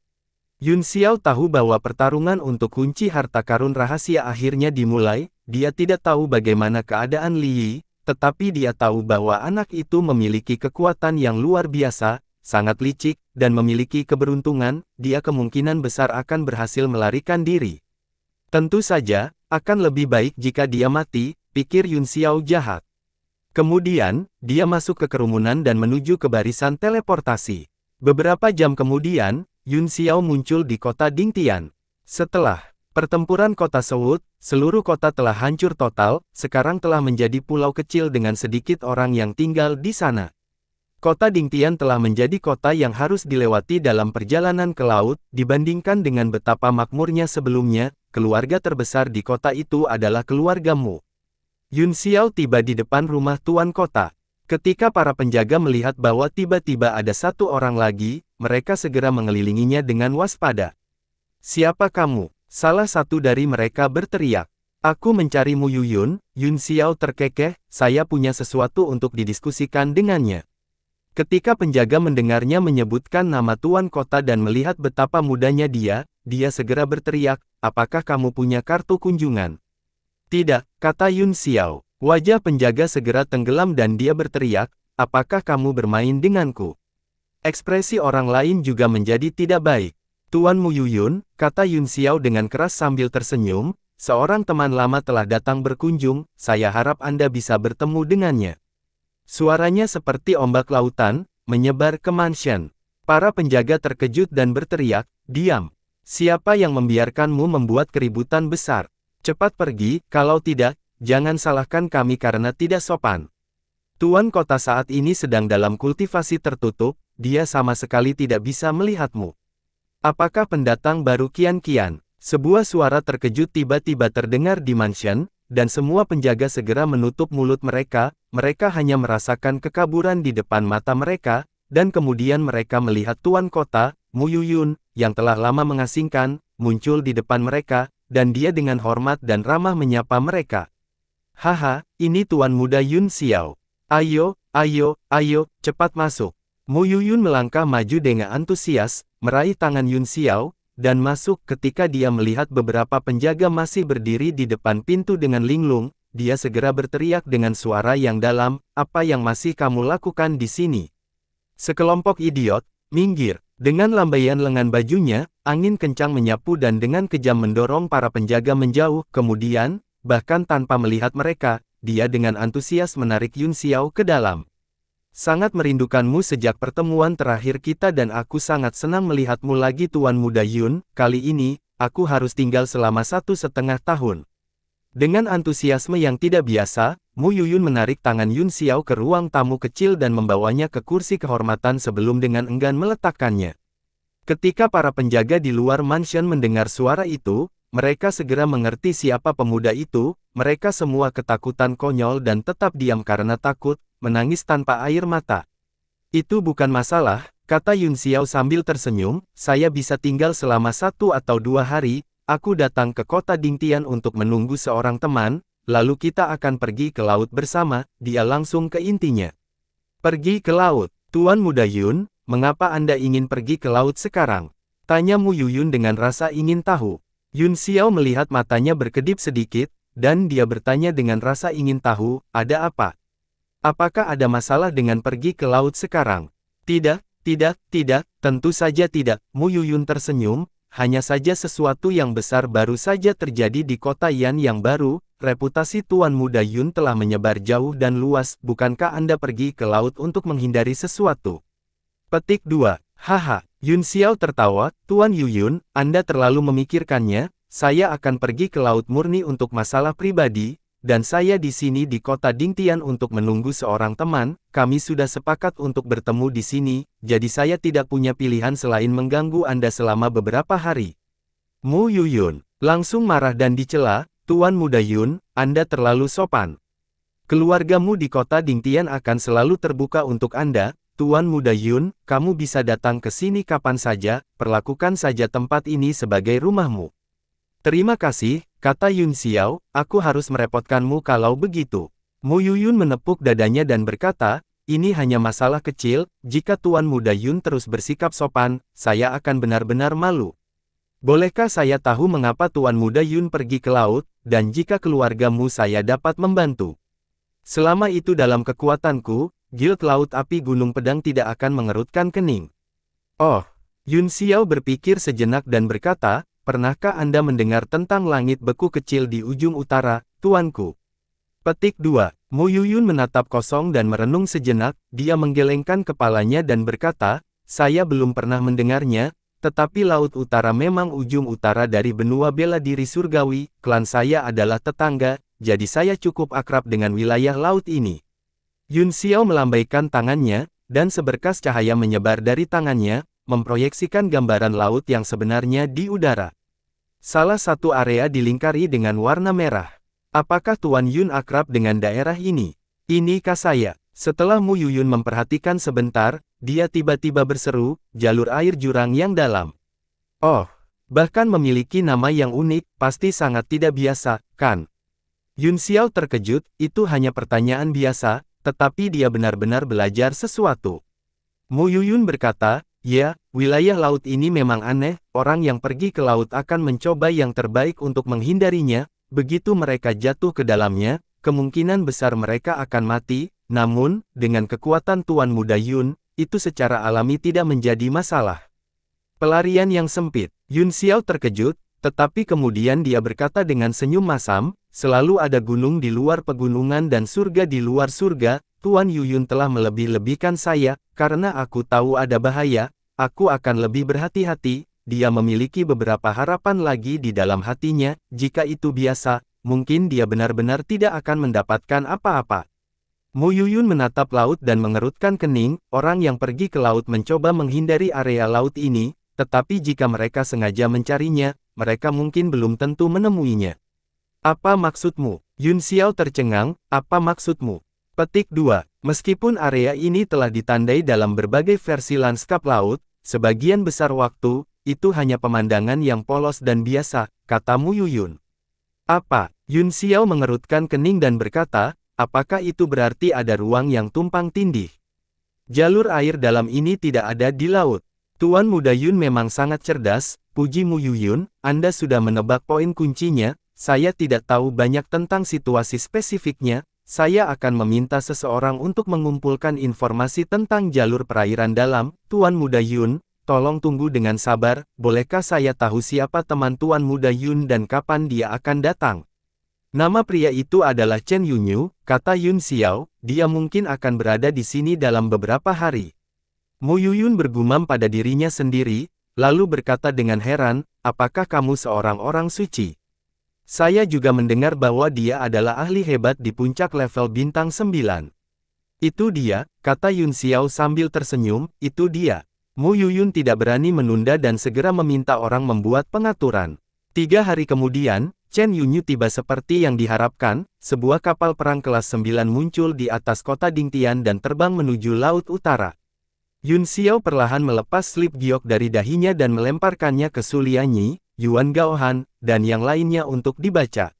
Yun Xiao tahu bahwa pertarungan untuk kunci harta karun rahasia akhirnya dimulai, dia tidak tahu bagaimana keadaan Li Yi, tetapi dia tahu bahwa anak itu memiliki kekuatan yang luar biasa, sangat licik, dan memiliki keberuntungan, dia kemungkinan besar akan berhasil melarikan diri. Tentu saja, akan lebih baik jika dia mati, pikir Yun Xiao jahat. Kemudian, dia masuk ke kerumunan dan menuju ke barisan teleportasi. Beberapa jam kemudian, Yun Xiao muncul di kota Dingtian. Setelah pertempuran kota Seoul, seluruh kota telah hancur total, sekarang telah menjadi pulau kecil dengan sedikit orang yang tinggal di sana. Kota Dingtian telah menjadi kota yang harus dilewati dalam perjalanan ke laut, dibandingkan dengan betapa makmurnya sebelumnya, keluarga terbesar di kota itu adalah keluargamu. Yun Xiao tiba di depan rumah tuan kota. Ketika para penjaga melihat bahwa tiba-tiba ada satu orang lagi, mereka segera mengelilinginya dengan waspada. "Siapa kamu?" Salah satu dari mereka berteriak. "Aku mencari Mu Yuyun." Yun Xiao terkekeh, "Saya punya sesuatu untuk didiskusikan dengannya." Ketika penjaga mendengarnya menyebutkan nama tuan kota dan melihat betapa mudanya dia segera berteriak, "Apakah kamu punya kartu kunjungan?" "Tidak," kata Yun Xiao. Wajah penjaga segera tenggelam dan dia berteriak, "Apakah kamu bermain denganku?" Ekspresi orang lain juga menjadi tidak baik. "Tuan Mu Yuyun," kata Yun Xiao dengan keras sambil tersenyum, "seorang teman lama telah datang berkunjung, saya harap Anda bisa bertemu dengannya." Suaranya seperti ombak lautan, menyebar ke mansion. Para penjaga terkejut dan berteriak, "Diam! Siapa yang membiarkanmu membuat keributan besar? Cepat pergi, kalau tidak, jangan salahkan kami karena tidak sopan." Tuan kota saat ini sedang dalam kultivasi tertutup, dia sama sekali tidak bisa melihatmu. "Apakah pendatang baru kian-kian?" Sebuah suara terkejut tiba-tiba terdengar di mansion, dan semua penjaga segera menutup mulut mereka hanya merasakan kekaburan di depan mata mereka, dan kemudian mereka melihat tuan kota, Mu Yuyun, yang telah lama mengasingkan, muncul di depan mereka, dan dia dengan hormat dan ramah menyapa mereka. "Haha, ini Tuan Muda Yun Xiao. Ayo, ayo, ayo, cepat masuk." Mu Yuyun melangkah maju dengan antusias, meraih tangan Yun Xiao, dan masuk. Ketika dia melihat beberapa penjaga masih berdiri di depan pintu dengan linglung, dia segera berteriak dengan suara yang dalam, "Apa yang masih kamu lakukan di sini? Sekelompok idiot, minggir!" Dengan lambaian lengan bajunya, angin kencang menyapu dan dengan kejam mendorong para penjaga menjauh. Kemudian, bahkan tanpa melihat mereka, dia dengan antusias menarik Yun Xiao ke dalam. "Sangat merindukanmu sejak pertemuan terakhir kita dan aku sangat senang melihatmu lagi Tuan Muda Yun. Kali ini, aku harus tinggal selama 1,5 tahun." Dengan antusiasme yang tidak biasa, Mu Yuyun menarik tangan Yun Xiao ke ruang tamu kecil dan membawanya ke kursi kehormatan sebelum dengan enggan meletakkannya. Ketika para penjaga di luar mansion mendengar suara itu, mereka segera mengerti siapa pemuda itu. Mereka semua ketakutan konyol dan tetap diam karena takut, menangis tanpa air mata. "Itu bukan masalah," kata Yun Xiao sambil tersenyum, "saya bisa tinggal selama 1 atau 2 hari, aku datang ke kota Dingtian untuk menunggu seorang teman, lalu kita akan pergi ke laut bersama." Dia langsung ke intinya. "Pergi ke laut? Tuan Muda Yun, mengapa Anda ingin pergi ke laut sekarang?" tanya Mu Yuyun dengan rasa ingin tahu. Yun Xiao melihat matanya berkedip sedikit, dan dia bertanya dengan rasa ingin tahu, "Ada apa? Apakah ada masalah dengan pergi ke laut sekarang?" "Tidak, tidak, tidak, tentu saja tidak." Mu Yuyun tersenyum, "Hanya saja sesuatu yang besar baru saja terjadi di kota Yan yang baru, reputasi Tuan Muda Yun telah menyebar jauh dan luas, bukankah Anda pergi ke laut untuk menghindari sesuatu?" Petik 2. Haha, Yun Xiao tertawa, "Tuan Yuyun, Anda terlalu memikirkannya, saya akan pergi ke laut murni untuk masalah pribadi, dan saya di sini di kota Dingtian untuk menunggu seorang teman, kami sudah sepakat untuk bertemu di sini, jadi saya tidak punya pilihan selain mengganggu Anda selama beberapa hari." Mu Yuyun langsung marah dan dicela, "Tuan Muda Yun, Anda terlalu sopan. Keluargamu di kota Dingtian akan selalu terbuka untuk Anda. Tuan Muda Yun, kamu bisa datang ke sini kapan saja, perlakukan saja tempat ini sebagai rumahmu." "Terima kasih," kata Yun Xiao, "aku harus merepotkanmu kalau begitu." Mu Yuyun menepuk dadanya dan berkata, "Ini hanya masalah kecil, jika Tuan Muda Yun terus bersikap sopan, saya akan benar-benar malu. Bolehkah saya tahu mengapa Tuan Muda Yun pergi ke laut, dan jika keluargamu saya dapat membantu? Selama itu dalam kekuatanku, Guild Laut Api Gunung Pedang tidak akan mengerutkan kening." "Oh." Yun Xiao berpikir sejenak dan berkata, "Pernahkah Anda mendengar tentang langit beku kecil di ujung utara, tuanku?" Petik 2. Mu Yuyun menatap kosong dan merenung sejenak, dia menggelengkan kepalanya dan berkata, "Saya belum pernah mendengarnya, tetapi Laut Utara memang ujung utara dari benua bela diri surgawi, klan saya adalah tetangga, jadi saya cukup akrab dengan wilayah laut ini." Yun Xiao melambaikan tangannya, dan seberkas cahaya menyebar dari tangannya, memproyeksikan gambaran laut yang sebenarnya di udara. Salah satu area dilingkari dengan warna merah. "Apakah Tuan Yun akrab dengan daerah ini?" "Inikah saya?" Setelah Mu Yuyun memperhatikan sebentar, dia tiba-tiba berseru, jalur air jurang yang dalam. Oh, bahkan memiliki nama yang unik, pasti sangat tidak biasa, kan? Yun Xiao terkejut, itu hanya pertanyaan biasa, tetapi dia benar-benar belajar sesuatu. Mu Yuyun berkata, ya, wilayah laut ini memang aneh, orang yang pergi ke laut akan mencoba yang terbaik untuk menghindarinya, begitu mereka jatuh ke dalamnya, kemungkinan besar mereka akan mati, namun, dengan kekuatan Tuan Muda Yun, itu secara alami tidak menjadi masalah. Pelarian yang sempit. Yun Xiao terkejut, tetapi kemudian dia berkata dengan senyum masam, selalu ada gunung di luar pegunungan dan surga di luar surga, Tuan Yuyun telah melebih-lebihkan saya, karena aku tahu ada bahaya, aku akan lebih berhati-hati, dia memiliki beberapa harapan lagi di dalam hatinya, jika itu biasa, mungkin dia benar-benar tidak akan mendapatkan apa-apa. Mu Yuyun menatap laut dan mengerutkan kening, orang yang pergi ke laut mencoba menghindari area laut ini, tetapi jika mereka sengaja mencarinya, mereka mungkin belum tentu menemuinya. Apa maksudmu? Yun Xiao tercengang, apa maksudmu? Petik 2. Meskipun area ini telah ditandai dalam berbagai versi lanskap laut, sebagian besar waktu, itu hanya pemandangan yang polos dan biasa, kata Mu Yuyun. Apa? Yun Xiao mengerutkan kening dan berkata, apakah itu berarti ada ruang yang tumpang tindih? Jalur air dalam ini tidak ada di laut. Tuan Muda Yun memang sangat cerdas, puji Mu Yuyun, Anda sudah menebak poin kuncinya, saya tidak tahu banyak tentang situasi spesifiknya, saya akan meminta seseorang untuk mengumpulkan informasi tentang jalur perairan dalam, Tuan Muda Yun, tolong tunggu dengan sabar, bolehkah saya tahu siapa teman Tuan Muda Yun dan kapan dia akan datang? Nama pria itu adalah Chen Yunyu, kata Yun Xiao, dia mungkin akan berada di sini dalam beberapa hari. Mu Yuyun bergumam pada dirinya sendiri, lalu berkata dengan heran, apakah kamu seorang orang suci? Saya juga mendengar bahwa dia adalah ahli hebat di puncak level bintang 9. Itu dia, kata Yun Xiao sambil tersenyum, itu dia. Mu Yuyun tidak berani menunda dan segera meminta orang membuat pengaturan. 3 hari kemudian, Chen Yunyu tiba seperti yang diharapkan, sebuah kapal perang kelas 9 muncul di atas kota Dingtian dan terbang menuju Laut Utara. Yun Xiao perlahan melepas slip giok dari dahinya dan melemparkannya ke Su Lianyi, Yuan Gaohan, dan yang lainnya untuk dibaca.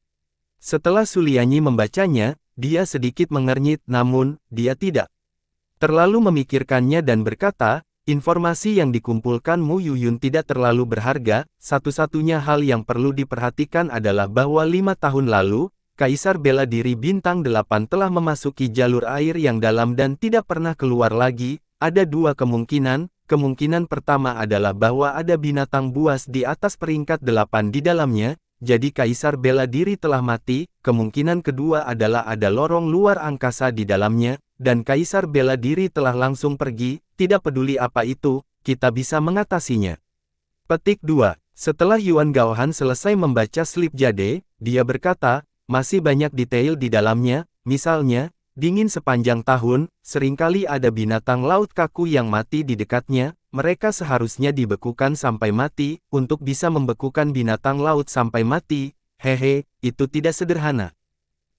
Setelah Su Lianyi membacanya, dia sedikit mengernyit namun, dia tidak terlalu memikirkannya dan berkata, informasi yang dikumpulkan Mu Yuyun tidak terlalu berharga, satu-satunya hal yang perlu diperhatikan adalah bahwa 5 tahun lalu, Kaisar Bela Diri Bintang 8 telah memasuki jalur air yang dalam dan tidak pernah keluar lagi, ada 2 kemungkinan, kemungkinan pertama adalah bahwa ada binatang buas di atas peringkat 8 di dalamnya, jadi Kaisar Bela Diri telah mati, kemungkinan kedua adalah ada lorong luar angkasa di dalamnya, dan Kaisar Bela Diri telah langsung pergi, tidak peduli apa itu, kita bisa mengatasinya. Petik 2. Setelah Yuan Gaohan selesai membaca slip jade, dia berkata, masih banyak detail di dalamnya, misalnya, dingin sepanjang tahun, seringkali ada binatang laut kaku yang mati di dekatnya, mereka seharusnya dibekukan sampai mati, untuk bisa membekukan binatang laut sampai mati, hehe, itu tidak sederhana.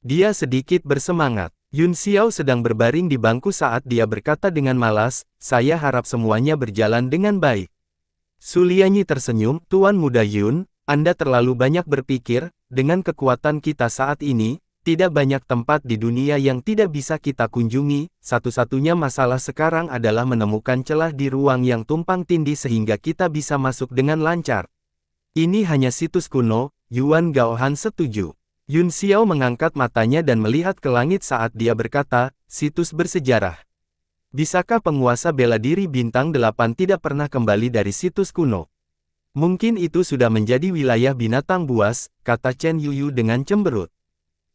Dia sedikit bersemangat. Yun Xiao sedang berbaring di bangku saat dia berkata dengan malas, saya harap semuanya berjalan dengan baik. Su Lianyi tersenyum, Tuan Muda Yun, Anda terlalu banyak berpikir, dengan kekuatan kita saat ini, tidak banyak tempat di dunia yang tidak bisa kita kunjungi, satu-satunya masalah sekarang adalah menemukan celah di ruang yang tumpang tindih sehingga kita bisa masuk dengan lancar. Ini hanya situs kuno, Yuan Gaohan setuju. Yun Xiao mengangkat matanya dan melihat ke langit saat dia berkata, situs bersejarah. Bisakah penguasa bela diri bintang 8 tidak pernah kembali dari situs kuno? Mungkin itu sudah menjadi wilayah binatang buas, kata Chen Yuyu dengan cemberut.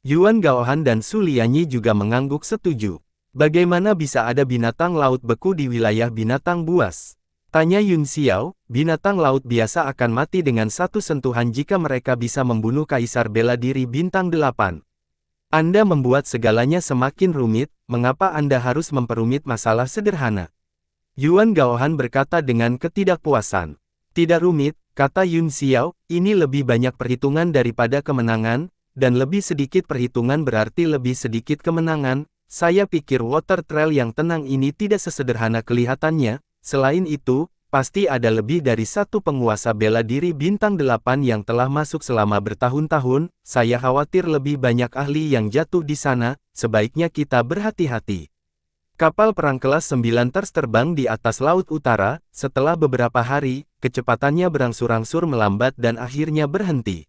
Yuan Gaohan dan Su Lianyi juga mengangguk setuju. Bagaimana bisa ada binatang laut beku di wilayah binatang buas? Tanya Yun Xiao, binatang laut biasa akan mati dengan satu sentuhan jika mereka bisa membunuh Kaisar Bela Diri Bintang 8. Anda membuat segalanya semakin rumit, mengapa Anda harus memperumit masalah sederhana? Yuan Gaohan berkata dengan ketidakpuasan. Tidak rumit, kata Yun Xiao, ini lebih banyak perhitungan daripada kemenangan, dan lebih sedikit perhitungan berarti lebih sedikit kemenangan, saya pikir water trail yang tenang ini tidak sesederhana kelihatannya. Selain itu, pasti ada lebih dari satu penguasa bela diri bintang 8 yang telah masuk selama bertahun-tahun. Saya khawatir lebih banyak ahli yang jatuh di sana, sebaiknya kita berhati-hati. Kapal perang kelas 9 terbang di atas Laut Utara. Setelah beberapa hari, kecepatannya berangsur-angsur melambat dan akhirnya berhenti.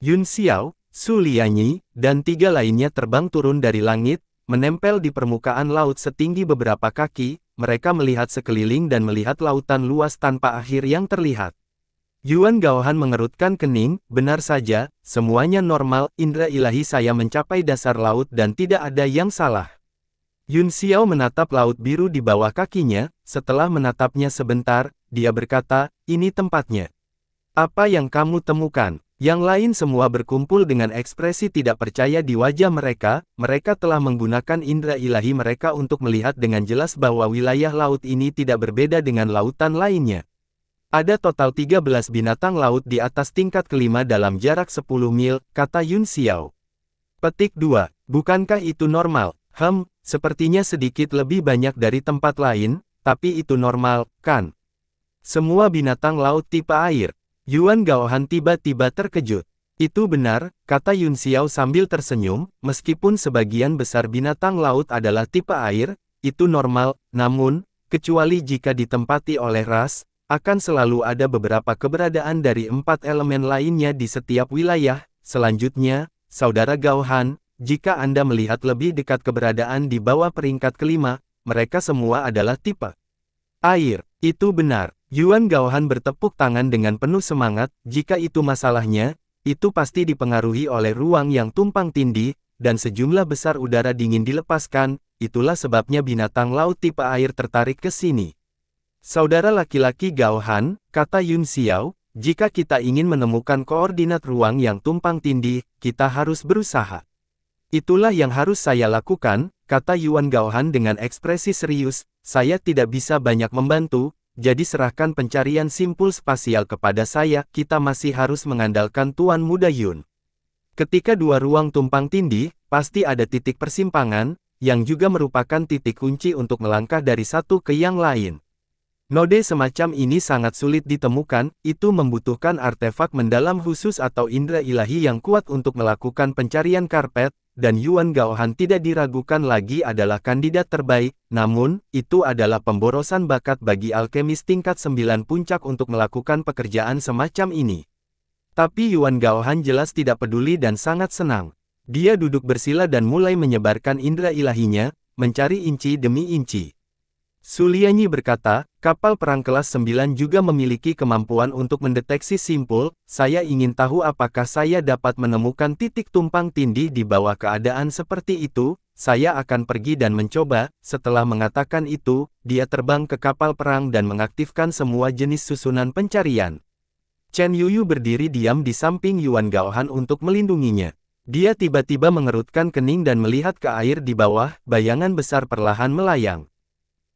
Yun Xiao, Su Lianyi, dan 3 lainnya terbang turun dari langit, menempel di permukaan laut setinggi beberapa kaki. Mereka melihat sekeliling dan melihat lautan luas tanpa akhir yang terlihat. Yuan Gaohan mengerutkan kening, benar saja, semuanya normal, indera ilahi saya mencapai dasar laut dan tidak ada yang salah. Yun Xiao menatap laut biru di bawah kakinya, setelah menatapnya sebentar, dia berkata, ini tempatnya. Apa yang kamu temukan? Yang lain semua berkumpul dengan ekspresi tidak percaya di wajah mereka. Mereka telah menggunakan indera ilahi mereka untuk melihat dengan jelas bahwa wilayah laut ini tidak berbeda dengan lautan lainnya. Ada total 13 binatang laut di atas tingkat kelima dalam jarak 10 mil, kata Yun Xiao. Petik 2. Bukankah itu normal? Sepertinya sedikit lebih banyak dari tempat lain, tapi itu normal, kan? Semua binatang laut tipe air. Yuan Gaohan tiba-tiba terkejut. Itu benar, kata Yun Xiao sambil tersenyum, meskipun sebagian besar binatang laut adalah tipe air, itu normal, namun, kecuali jika ditempati oleh ras, akan selalu ada beberapa keberadaan dari 4 elemen lainnya di setiap wilayah. Selanjutnya, Saudara Gaohan, jika Anda melihat lebih dekat keberadaan di bawah peringkat kelima, mereka semua adalah tipe air. Itu benar. Yuan Gaohan bertepuk tangan dengan penuh semangat. Jika itu masalahnya, itu pasti dipengaruhi oleh ruang yang tumpang tindih, dan sejumlah besar udara dingin dilepaskan. Itulah sebabnya binatang laut tipe air tertarik ke sini. Saudara laki-laki Gaohan, kata Yun Xiao, jika kita ingin menemukan koordinat ruang yang tumpang tindih, kita harus berusaha. Itulah yang harus saya lakukan, kata Yuan Gaohan dengan ekspresi serius. Saya tidak bisa banyak membantu, jadi serahkan pencarian simpul spasial kepada saya. Kita masih harus mengandalkan Tuan Muda Yun. Ketika dua ruang tumpang tindih, pasti ada titik persimpangan, yang juga merupakan titik kunci untuk melangkah dari satu ke yang lain. Node semacam ini sangat sulit ditemukan, itu membutuhkan artefak mendalam khusus atau indera ilahi yang kuat untuk melakukan pencarian karpet, dan Yuan Gaohan tidak diragukan lagi adalah kandidat terbaik. Namun, itu adalah pemborosan bakat bagi alkemis tingkat 9 puncak untuk melakukan pekerjaan semacam ini. Tapi Yuan Gaohan jelas tidak peduli dan sangat senang. Dia duduk bersila dan mulai menyebarkan indera ilahinya, mencari inci demi inci. Su Lianyi berkata, kapal perang kelas 9 juga memiliki kemampuan untuk mendeteksi simpul. Saya ingin tahu apakah saya dapat menemukan titik tumpang tindih di bawah keadaan seperti itu. Saya akan pergi dan mencoba. Setelah mengatakan itu, dia terbang ke kapal perang dan mengaktifkan semua jenis susunan pencarian. Chen Yuyu berdiri diam di samping Yuan Gaohan untuk melindunginya. Dia tiba-tiba mengerutkan kening dan melihat ke air di bawah. Bayangan besar perlahan melayang.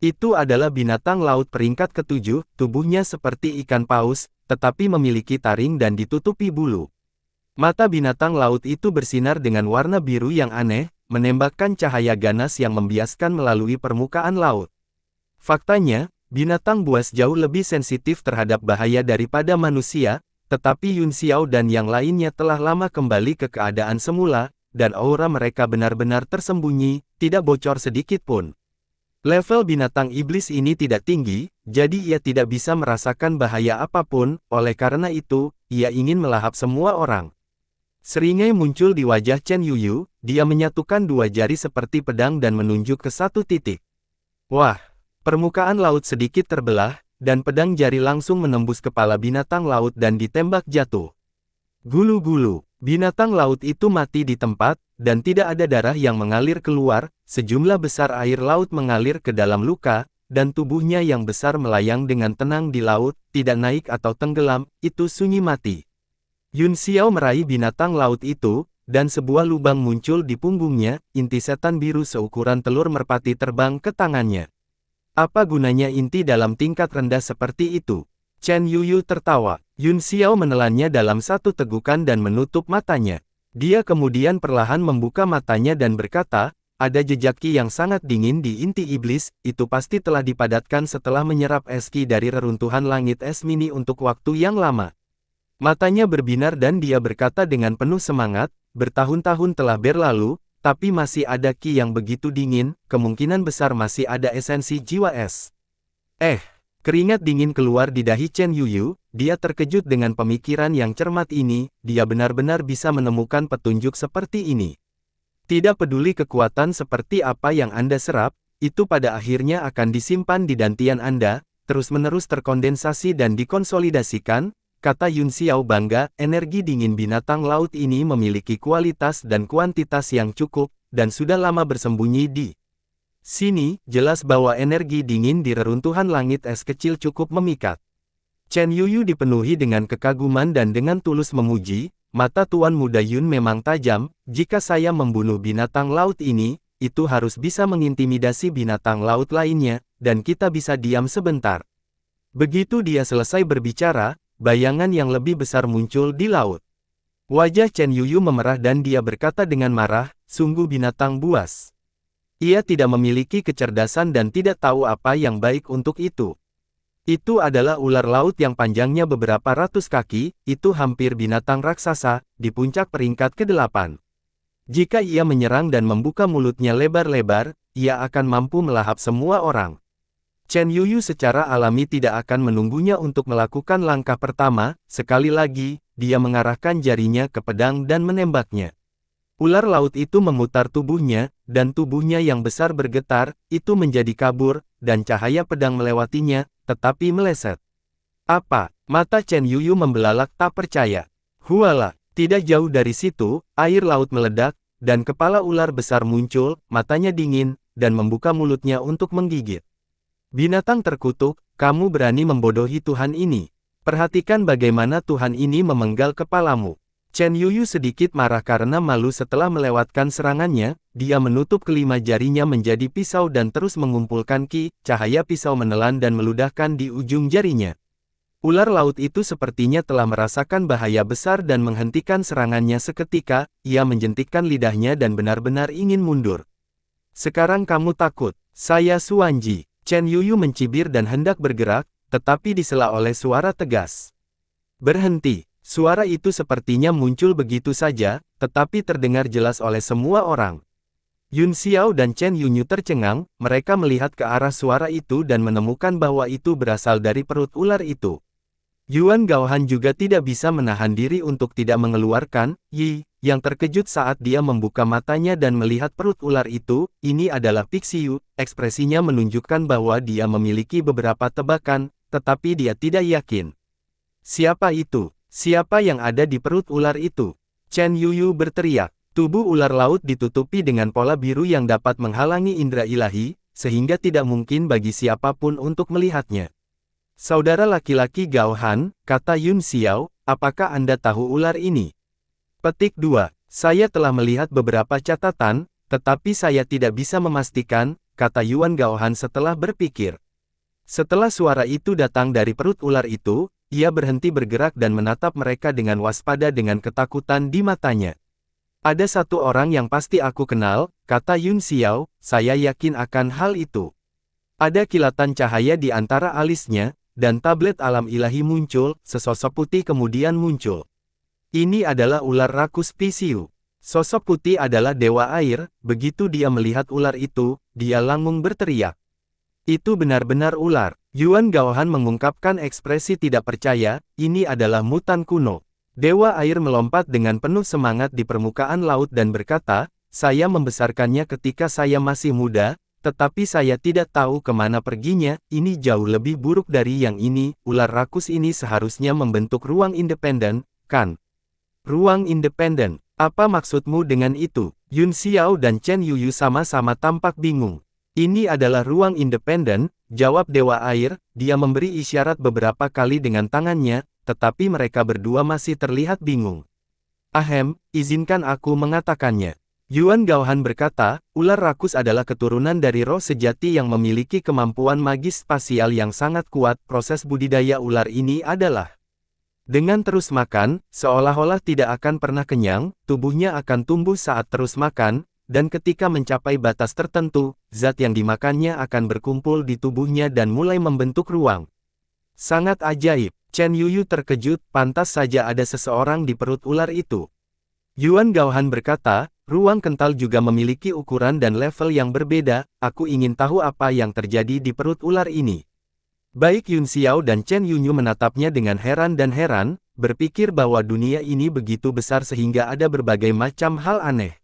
Itu adalah binatang laut peringkat ke-7, tubuhnya seperti ikan paus, tetapi memiliki taring dan ditutupi bulu. Mata binatang laut itu bersinar dengan warna biru yang aneh, menembakkan cahaya ganas yang membiaskan melalui permukaan laut. Faktanya, binatang buas jauh lebih sensitif terhadap bahaya daripada manusia, tetapi Yun Xiao dan yang lainnya telah lama kembali ke keadaan semula, dan aura mereka benar-benar tersembunyi, tidak bocor sedikit pun. Level binatang iblis ini tidak tinggi, jadi ia tidak bisa merasakan bahaya apapun, oleh karena itu, ia ingin melahap semua orang. Seringai muncul di wajah Chen Yuyu, dia menyatukan dua jari seperti pedang dan menunjuk ke satu titik. Wah, permukaan laut sedikit terbelah, dan pedang jari langsung menembus kepala binatang laut dan ditembak jatuh. Gulu-gulu, binatang laut itu mati di tempat, dan tidak ada darah yang mengalir keluar. Sejumlah besar air laut mengalir ke dalam luka, dan tubuhnya yang besar melayang dengan tenang di laut, tidak naik atau tenggelam, itu sunyi mati. Yun Xiao meraih binatang laut itu, dan sebuah lubang muncul di punggungnya. Inti setan biru seukuran telur merpati terbang ke tangannya. Apa gunanya inti dalam tingkat rendah seperti itu? Chen Yuyu tertawa. Yun Xiao menelannya dalam satu tegukan dan menutup matanya. Dia kemudian perlahan membuka matanya dan berkata, ada jejak ki yang sangat dingin di inti iblis, itu pasti telah dipadatkan setelah menyerap es ki dari reruntuhan langit es mini untuk waktu yang lama. Matanya berbinar dan dia berkata dengan penuh semangat, bertahun-tahun telah berlalu, tapi masih ada ki yang begitu dingin, kemungkinan besar masih ada esensi jiwa es. Keringat dingin keluar di dahi Chen Yuyu, dia terkejut dengan pemikiran yang cermat ini, dia benar-benar bisa menemukan petunjuk seperti ini. Tidak peduli kekuatan seperti apa yang Anda serap, itu pada akhirnya akan disimpan di dantian Anda, terus-menerus terkondensasi dan dikonsolidasikan, kata Yun Xiao bangga, energi dingin binatang laut ini memiliki kualitas dan kuantitas yang cukup, dan sudah lama bersembunyi di sini. Jelas bahwa energi dingin di reruntuhan langit es kecil cukup memikat. Chen Yuyu dipenuhi dengan kekaguman dan dengan tulus memuji, mata Tuan Muda Yun memang tajam, jika saya membunuh binatang laut ini, itu harus bisa mengintimidasi binatang laut lainnya, dan kita bisa diam sebentar. Begitu dia selesai berbicara, bayangan yang lebih besar muncul di laut. Wajah Chen Yuyu memerah dan dia berkata dengan marah, sungguh binatang buas. Ia tidak memiliki kecerdasan dan tidak tahu apa yang baik untuk itu. Itu adalah ular laut yang panjangnya beberapa ratus kaki, itu hampir binatang raksasa, di puncak peringkat ke-8. Jika ia menyerang dan membuka mulutnya lebar-lebar, ia akan mampu melahap semua orang. Chen Yuyu secara alami tidak akan menunggunya untuk melakukan langkah pertama, sekali lagi, dia mengarahkan jarinya ke pedang dan menembaknya. Ular laut itu memutar tubuhnya, dan tubuhnya yang besar bergetar, itu menjadi kabur, dan cahaya pedang melewatinya, tetapi meleset. Apa? Mata Chen Yuyu membelalak tak percaya. Huala, tidak jauh dari situ, air laut meledak, dan kepala ular besar muncul, matanya dingin, dan membuka mulutnya untuk menggigit. Binatang terkutuk, kamu berani membodohi Tuhan ini. Perhatikan bagaimana Tuhan ini memenggal kepalamu. Chen Yuyu sedikit marah karena malu setelah melewatkan serangannya, dia menutup kelima jarinya menjadi pisau dan terus mengumpulkan ki, cahaya pisau menelan dan meludahkan di ujung jarinya. Ular laut itu sepertinya telah merasakan bahaya besar dan menghentikan serangannya seketika, ia menjentikkan lidahnya dan benar-benar ingin mundur. Sekarang kamu takut, saya Suanji. Chen Yuyu mencibir dan hendak bergerak, tetapi disela oleh suara tegas. Berhenti. Suara itu sepertinya muncul begitu saja, tetapi terdengar jelas oleh semua orang. Yun Xiao dan Chen Yunyu tercengang, mereka melihat ke arah suara itu dan menemukan bahwa itu berasal dari perut ular itu. Yuan Gaohan juga tidak bisa menahan diri untuk tidak mengeluarkan, Yi, yang terkejut saat dia membuka matanya dan melihat perut ular itu, ini adalah Pixiu, ekspresinya menunjukkan bahwa dia memiliki beberapa tebakan, tetapi dia tidak yakin. Siapa itu? Siapa yang ada di perut ular itu? Chen Yuyu berteriak. Tubuh ular laut ditutupi dengan pola biru yang dapat menghalangi indera ilahi, sehingga tidak mungkin bagi siapapun untuk melihatnya. Saudara laki-laki Gaohan, kata Yun Xiao, apakah Anda tahu ular ini? Petik 2. Saya telah melihat beberapa catatan, tetapi saya tidak bisa memastikan, kata Yuan Gaohan setelah berpikir. Setelah suara itu datang dari perut ular itu, ia berhenti bergerak dan menatap mereka dengan waspada dengan ketakutan di matanya. Ada satu orang yang pasti aku kenal, kata Yun Xiao, saya yakin akan hal itu. Ada kilatan cahaya di antara alisnya, dan tablet alam ilahi muncul, sesosok putih kemudian muncul. Ini adalah ular rakus Pixiu. Sosok putih adalah dewa air, begitu dia melihat ular itu, dia langsung berteriak. Itu benar-benar ular. Yuan Gaohan mengungkapkan ekspresi tidak percaya, ini adalah mutan kuno. Dewa air melompat dengan penuh semangat di permukaan laut dan berkata, saya membesarkannya ketika saya masih muda, tetapi saya tidak tahu kemana perginya, ini jauh lebih buruk dari yang ini, ular rakus ini seharusnya membentuk ruang independen, kan? Ruang independen, apa maksudmu dengan itu? Yun Xiao dan Chen Yuyu sama-sama tampak bingung. Ini adalah ruang independen, jawab Dewa Air, dia memberi isyarat beberapa kali dengan tangannya, tetapi mereka berdua masih terlihat bingung. Ahem, izinkan aku mengatakannya. Yuan Gaohan berkata, ular rakus adalah keturunan dari roh sejati yang memiliki kemampuan magis spasial yang sangat kuat. Proses budidaya ular ini adalah dengan terus makan, seolah-olah tidak akan pernah kenyang, tubuhnya akan tumbuh saat terus makan, dan ketika mencapai batas tertentu, zat yang dimakannya akan berkumpul di tubuhnya dan mulai membentuk ruang. Sangat ajaib. Chen Yuyu terkejut, pantas saja ada seseorang di perut ular itu. Yuan Gaohan berkata, ruang kental juga memiliki ukuran dan level yang berbeda, aku ingin tahu apa yang terjadi di perut ular ini. Baik Yun Xiao dan Chen Yunyu menatapnya dengan heran dan heran, berpikir bahwa dunia ini begitu besar sehingga ada berbagai macam hal aneh.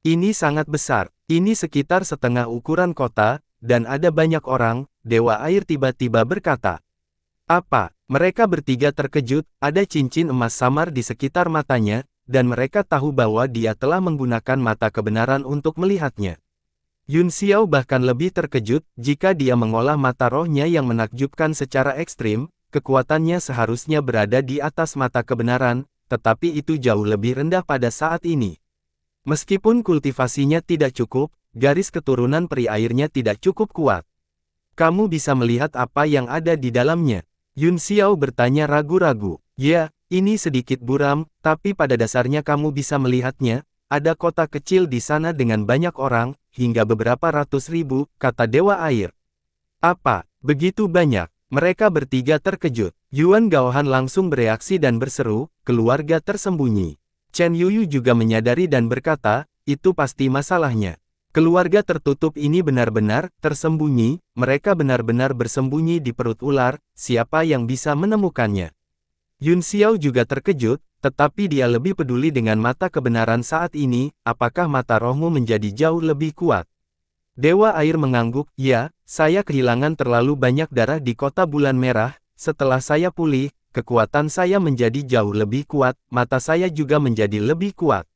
Ini sangat besar, ini sekitar setengah ukuran kota, dan ada banyak orang, Dewa Air tiba-tiba berkata. Apa? Mereka bertiga terkejut, ada cincin emas samar di sekitar matanya, dan mereka tahu bahwa dia telah menggunakan mata kebenaran untuk melihatnya. Yun Xiao bahkan lebih terkejut, jika dia mengolah mata rohnya yang menakjubkan secara ekstrim, kekuatannya seharusnya berada di atas mata kebenaran, tetapi itu jauh lebih rendah pada saat ini. Meskipun kultivasinya tidak cukup, garis keturunan peri airnya tidak cukup kuat. Kamu bisa melihat apa yang ada di dalamnya? Yun Xiao bertanya ragu-ragu. Ya, ini sedikit buram, tapi pada dasarnya kamu bisa melihatnya. Ada kota kecil di sana dengan banyak orang, hingga beberapa ratus ribu, kata Dewa Air. Apa? Begitu banyak? Mereka bertiga terkejut. Yuan Gaohan langsung bereaksi dan berseru, keluarga tersembunyi. Chen Yuyu juga menyadari dan berkata, itu pasti masalahnya. Keluarga tertutup ini benar-benar tersembunyi, mereka benar-benar bersembunyi di perut ular, siapa yang bisa menemukannya? Yun Xiao juga terkejut, tetapi dia lebih peduli dengan mata kebenaran saat ini, apakah mata rohmu menjadi jauh lebih kuat? Dewa Air mengangguk, ya, saya kehilangan terlalu banyak darah di kota bulan merah, setelah saya pulih, kekuatan saya menjadi jauh lebih kuat, mata saya juga menjadi lebih kuat.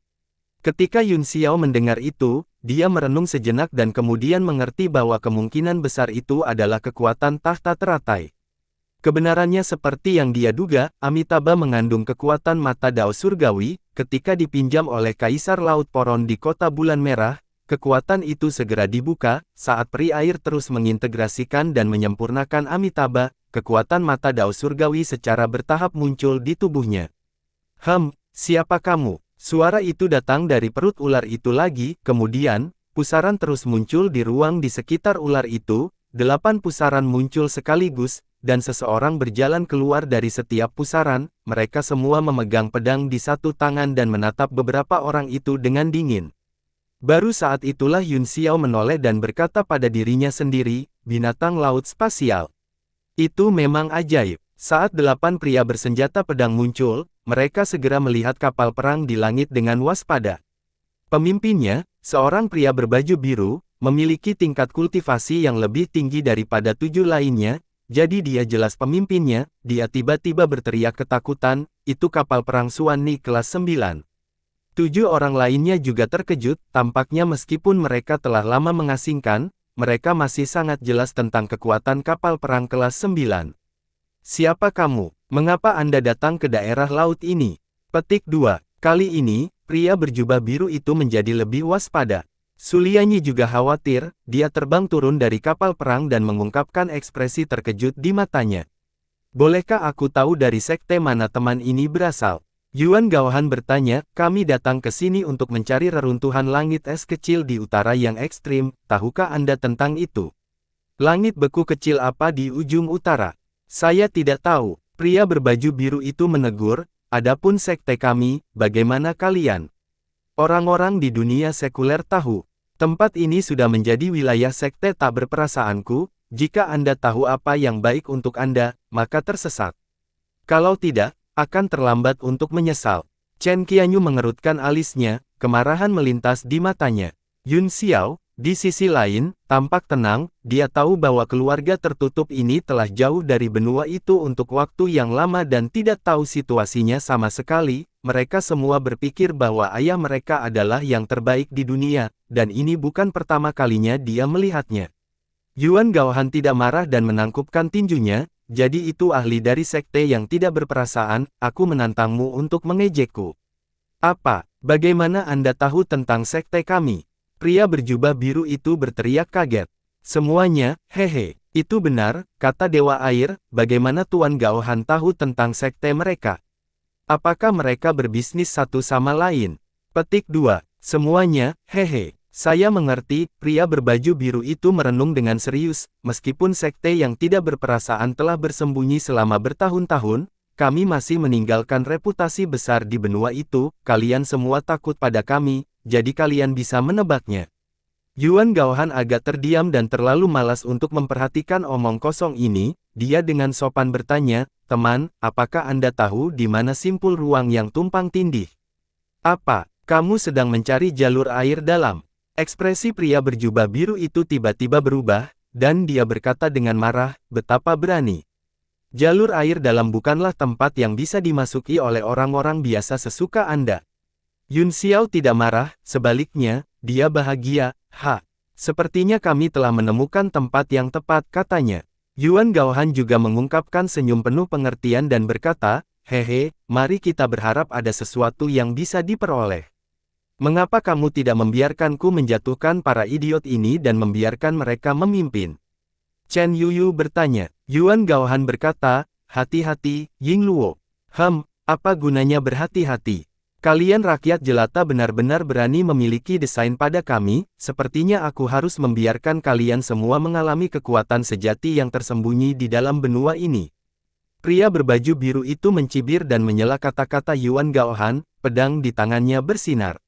Ketika Yun Xiao mendengar itu, dia merenung sejenak dan kemudian mengerti bahwa kemungkinan besar itu adalah kekuatan tahta teratai. Kebenarannya seperti yang dia duga, Amitabha mengandung kekuatan mata Dao Surgawi, ketika dipinjam oleh Kaisar Laut Poron di kota bulan merah, kekuatan itu segera dibuka, saat peri air terus mengintegrasikan dan menyempurnakan Amitabha, kekuatan mata Dao Surgawi secara bertahap muncul di tubuhnya. Siapa kamu? Suara itu datang dari perut ular itu lagi, kemudian, pusaran terus muncul di ruang di sekitar ular itu, 8 pusaran muncul sekaligus, dan seseorang berjalan keluar dari setiap pusaran, mereka semua memegang pedang di satu tangan dan menatap beberapa orang itu dengan dingin. Baru saat itulah Yun Xiao menoleh dan berkata pada dirinya sendiri, binatang laut spasial. Itu memang ajaib. Saat 8 pria bersenjata pedang muncul, mereka segera melihat kapal perang di langit dengan waspada. Pemimpinnya, seorang pria berbaju biru, memiliki tingkat kultivasi yang lebih tinggi daripada 7 lainnya, jadi dia jelas pemimpinnya. Dia tiba-tiba berteriak ketakutan, itu kapal perang Suani kelas 9. 7 orang lainnya juga terkejut, tampaknya meskipun mereka telah lama mengasingkan, mereka masih sangat jelas tentang kekuatan kapal perang kelas 9. Siapa kamu? Mengapa Anda datang ke daerah laut ini? Petik 2. Kali ini, pria berjubah biru itu menjadi lebih waspada. Sulianyi juga khawatir, dia terbang turun dari kapal perang dan mengungkapkan ekspresi terkejut di matanya. Bolehkah aku tahu dari sekte mana teman ini berasal? Yuan Gaohan bertanya, kami datang ke sini untuk mencari reruntuhan langit es kecil di utara yang ekstrim, tahukah Anda tentang itu? Langit beku kecil apa di ujung utara? Saya tidak tahu, pria berbaju biru itu menegur, adapun sekte kami, bagaimana kalian? Orang-orang di dunia sekuler tahu, tempat ini sudah menjadi wilayah sekte tak berperasaanku, jika Anda tahu apa yang baik untuk Anda, maka tersesat. Kalau tidak, akan terlambat untuk menyesal. Chen Qianyu mengerutkan alisnya, kemarahan melintas di matanya. Yun Xiao, di sisi lain, tampak tenang, dia tahu bahwa keluarga tertutup ini telah jauh dari benua itu untuk waktu yang lama dan tidak tahu situasinya sama sekali, mereka semua berpikir bahwa ayah mereka adalah yang terbaik di dunia, dan ini bukan pertama kalinya dia melihatnya. Yuan Gaohan tidak marah dan menangkupkan tinjunya, jadi itu ahli dari sekte yang tidak berperasaan, aku menantangmu untuk mengejekku. Apa? Bagaimana Anda tahu tentang sekte kami? Pria berjubah biru itu berteriak kaget. Semuanya, hehe, itu benar, kata Dewa Air, bagaimana Tuan Gaohan tahu tentang sekte mereka? Apakah mereka berbisnis satu sama lain? Petik 2. Semuanya, hehe, Saya mengerti, pria berbaju biru itu merenung dengan serius, meskipun sekte yang tidak berperasaan telah bersembunyi selama bertahun-tahun, kami masih meninggalkan reputasi besar di benua itu, kalian semua takut pada kami, jadi kalian bisa menebaknya. Yuan Gaohan agak terdiam dan terlalu malas untuk memperhatikan omong kosong ini, dia dengan sopan bertanya, teman, apakah Anda tahu di mana simpul ruang yang tumpang tindih? Apa, kamu sedang mencari jalur air dalam? Ekspresi pria berjubah biru itu tiba-tiba berubah, dan dia berkata dengan marah, betapa berani. Jalur air dalam bukanlah tempat yang bisa dimasuki oleh orang-orang biasa sesuka Anda. Yun Xiao tidak marah, sebaliknya, dia bahagia, sepertinya kami telah menemukan tempat yang tepat, katanya. Yuan Gaohan juga mengungkapkan senyum penuh pengertian dan berkata, hehe, mari kita berharap ada sesuatu yang bisa diperoleh. Mengapa kamu tidak membiarkanku menjatuhkan para idiot ini dan membiarkan mereka memimpin? Chen Yuyu bertanya. Yuan Gaohan berkata, hati-hati, Ying Luo. Apa gunanya berhati-hati? Kalian rakyat jelata benar-benar berani memiliki desain pada kami, sepertinya aku harus membiarkan kalian semua mengalami kekuatan sejati yang tersembunyi di dalam benua ini. Pria berbaju biru itu mencibir dan menyela kata-kata Yuan Gaohan, pedang di tangannya bersinar.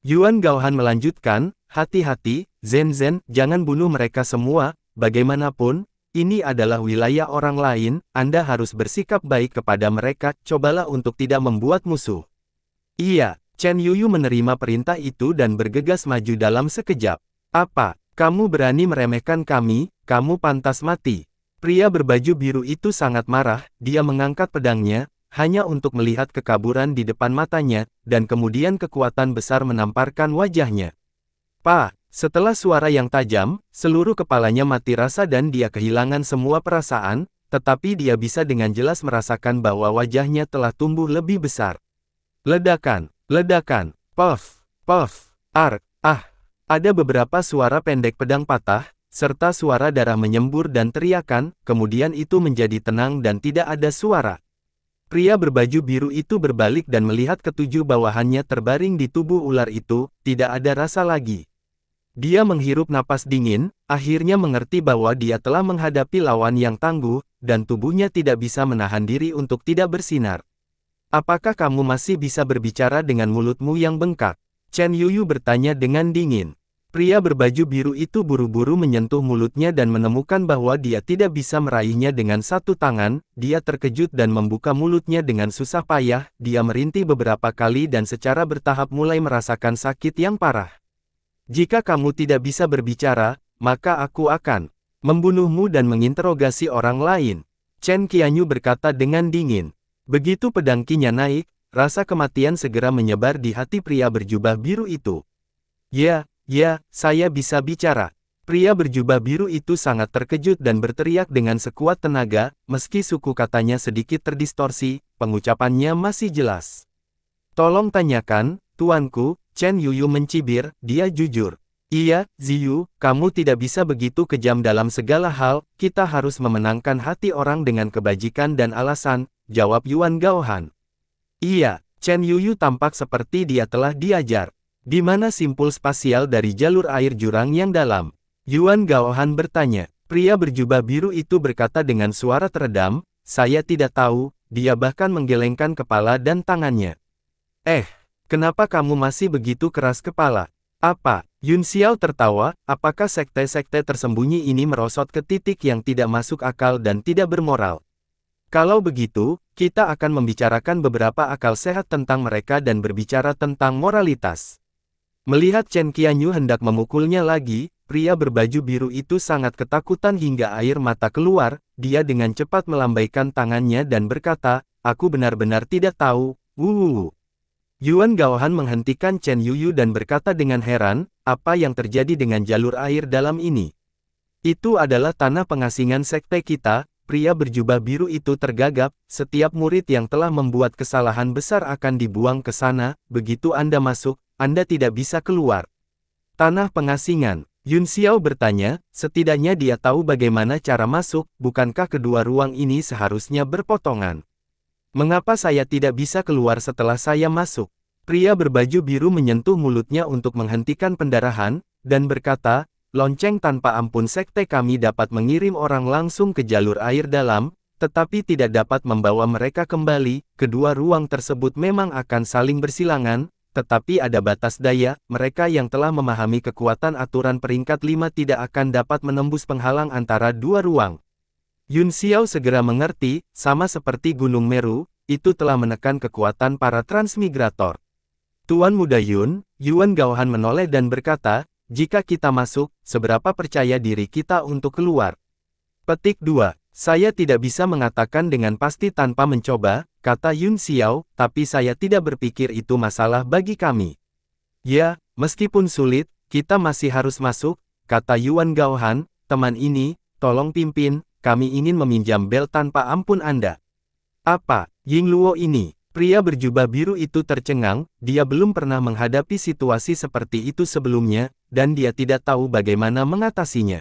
Yuan Gaohan melanjutkan, hati-hati, Zhen, jangan bunuh mereka semua, bagaimanapun, ini adalah wilayah orang lain, Anda harus bersikap baik kepada mereka, cobalah untuk tidak membuat musuh. Iya, Chen Yuyu menerima perintah itu dan bergegas maju dalam sekejap. Apa, kamu berani meremehkan kami, kamu pantas mati. Pria berbaju biru itu sangat marah, dia mengangkat pedangnya, hanya untuk melihat kekaburan di depan matanya, dan kemudian kekuatan besar menamparkan wajahnya. Setelah suara yang tajam, seluruh kepalanya mati rasa dan dia kehilangan semua perasaan, tetapi dia bisa dengan jelas merasakan bahwa wajahnya telah tumbuh lebih besar. Ledakan, puff, ada beberapa suara pendek pedang patah, serta suara darah menyembur dan teriakan, kemudian itu menjadi tenang dan tidak ada suara. Pria berbaju biru itu berbalik dan melihat ketujuh bawahannya terbaring di tubuh ular itu, tidak ada rasa lagi. Dia menghirup napas dingin, akhirnya mengerti bahwa dia telah menghadapi lawan yang tangguh, dan tubuhnya tidak bisa menahan diri untuk tidak bersinar. Apakah kamu masih bisa berbicara dengan mulutmu yang bengkak? Chen Yuyu bertanya dengan dingin. Pria berbaju biru itu buru-buru menyentuh mulutnya dan menemukan bahwa dia tidak bisa meraihnya dengan satu tangan, dia terkejut dan membuka mulutnya dengan susah payah, dia merintih beberapa kali dan secara bertahap mulai merasakan sakit yang parah. Jika kamu tidak bisa berbicara, maka aku akan membunuhmu dan menginterogasi orang lain. Chen Qianyu berkata dengan dingin. Begitu pedang Qi-nya naik, rasa kematian segera menyebar di hati pria berjubah biru itu. Ya, saya bisa bicara. Pria berjubah biru itu sangat terkejut dan berteriak dengan sekuat tenaga, meski suku katanya sedikit terdistorsi, pengucapannya masih jelas. Tolong tanyakan, tuanku, Chen Yuyu mencibir, dia jujur. Iya, Ziyu, kamu tidak bisa begitu kejam dalam segala hal, kita harus memenangkan hati orang dengan kebajikan dan alasan, jawab Yuan Gaohan. Iya, Chen Yuyu tampak seperti dia telah diajar. Di mana simpul spasial dari jalur air jurang yang dalam? Yuan Gaohan bertanya. Pria berjubah biru itu berkata dengan suara teredam, saya tidak tahu, dia bahkan menggelengkan kepala dan tangannya. Kenapa kamu masih begitu keras kepala? Apa? Yun Xiao tertawa, apakah sekte-sekte tersembunyi ini merosot ke titik yang tidak masuk akal dan tidak bermoral? Kalau begitu, kita akan membicarakan beberapa akal sehat tentang mereka dan berbicara tentang moralitas. Melihat Chen Qianyu hendak memukulnya lagi, pria berbaju biru itu sangat ketakutan hingga air mata keluar, dia dengan cepat melambaikan tangannya dan berkata, aku benar-benar tidak tahu, Yuan Gaohan menghentikan Chen Yuyu dan berkata dengan heran, apa yang terjadi dengan jalur air dalam ini? Itu adalah tanah pengasingan sekte kita, pria berjubah biru itu tergagap, setiap murid yang telah membuat kesalahan besar akan dibuang ke sana, begitu Anda masuk, Anda tidak bisa keluar. Tanah pengasingan. Yun Xiao bertanya, setidaknya dia tahu bagaimana cara masuk, bukankah kedua ruang ini seharusnya berpotongan? Mengapa saya tidak bisa keluar setelah saya masuk? Pria berbaju biru menyentuh mulutnya untuk menghentikan pendarahan, dan berkata, lonceng tanpa ampun sekte kami dapat mengirim orang langsung ke jalur air dalam, tetapi tidak dapat membawa mereka kembali. Kedua ruang tersebut memang akan saling bersilangan, tetapi ada batas daya. Mereka yang telah memahami kekuatan aturan peringkat 5 tidak akan dapat menembus penghalang antara dua ruang. Yun Xiao segera mengerti, sama seperti Gunung Meru, itu telah menekan kekuatan para transmigrator. Tuan Muda Yun, Yuan Gaohan menoleh dan berkata, jika kita masuk, seberapa percaya diri kita untuk keluar? Petik 2. Saya tidak bisa mengatakan dengan pasti tanpa mencoba, kata Yun Xiao, tapi saya tidak berpikir itu masalah bagi kami. Ya, meskipun sulit, kita masih harus masuk, kata Yuan Gaohan, teman ini, tolong pimpin, kami ingin meminjam bel tanpa ampun Anda. Apa, Ying Luo ini? Pria berjubah biru itu tercengang, dia belum pernah menghadapi situasi seperti itu sebelumnya, dan dia tidak tahu bagaimana mengatasinya.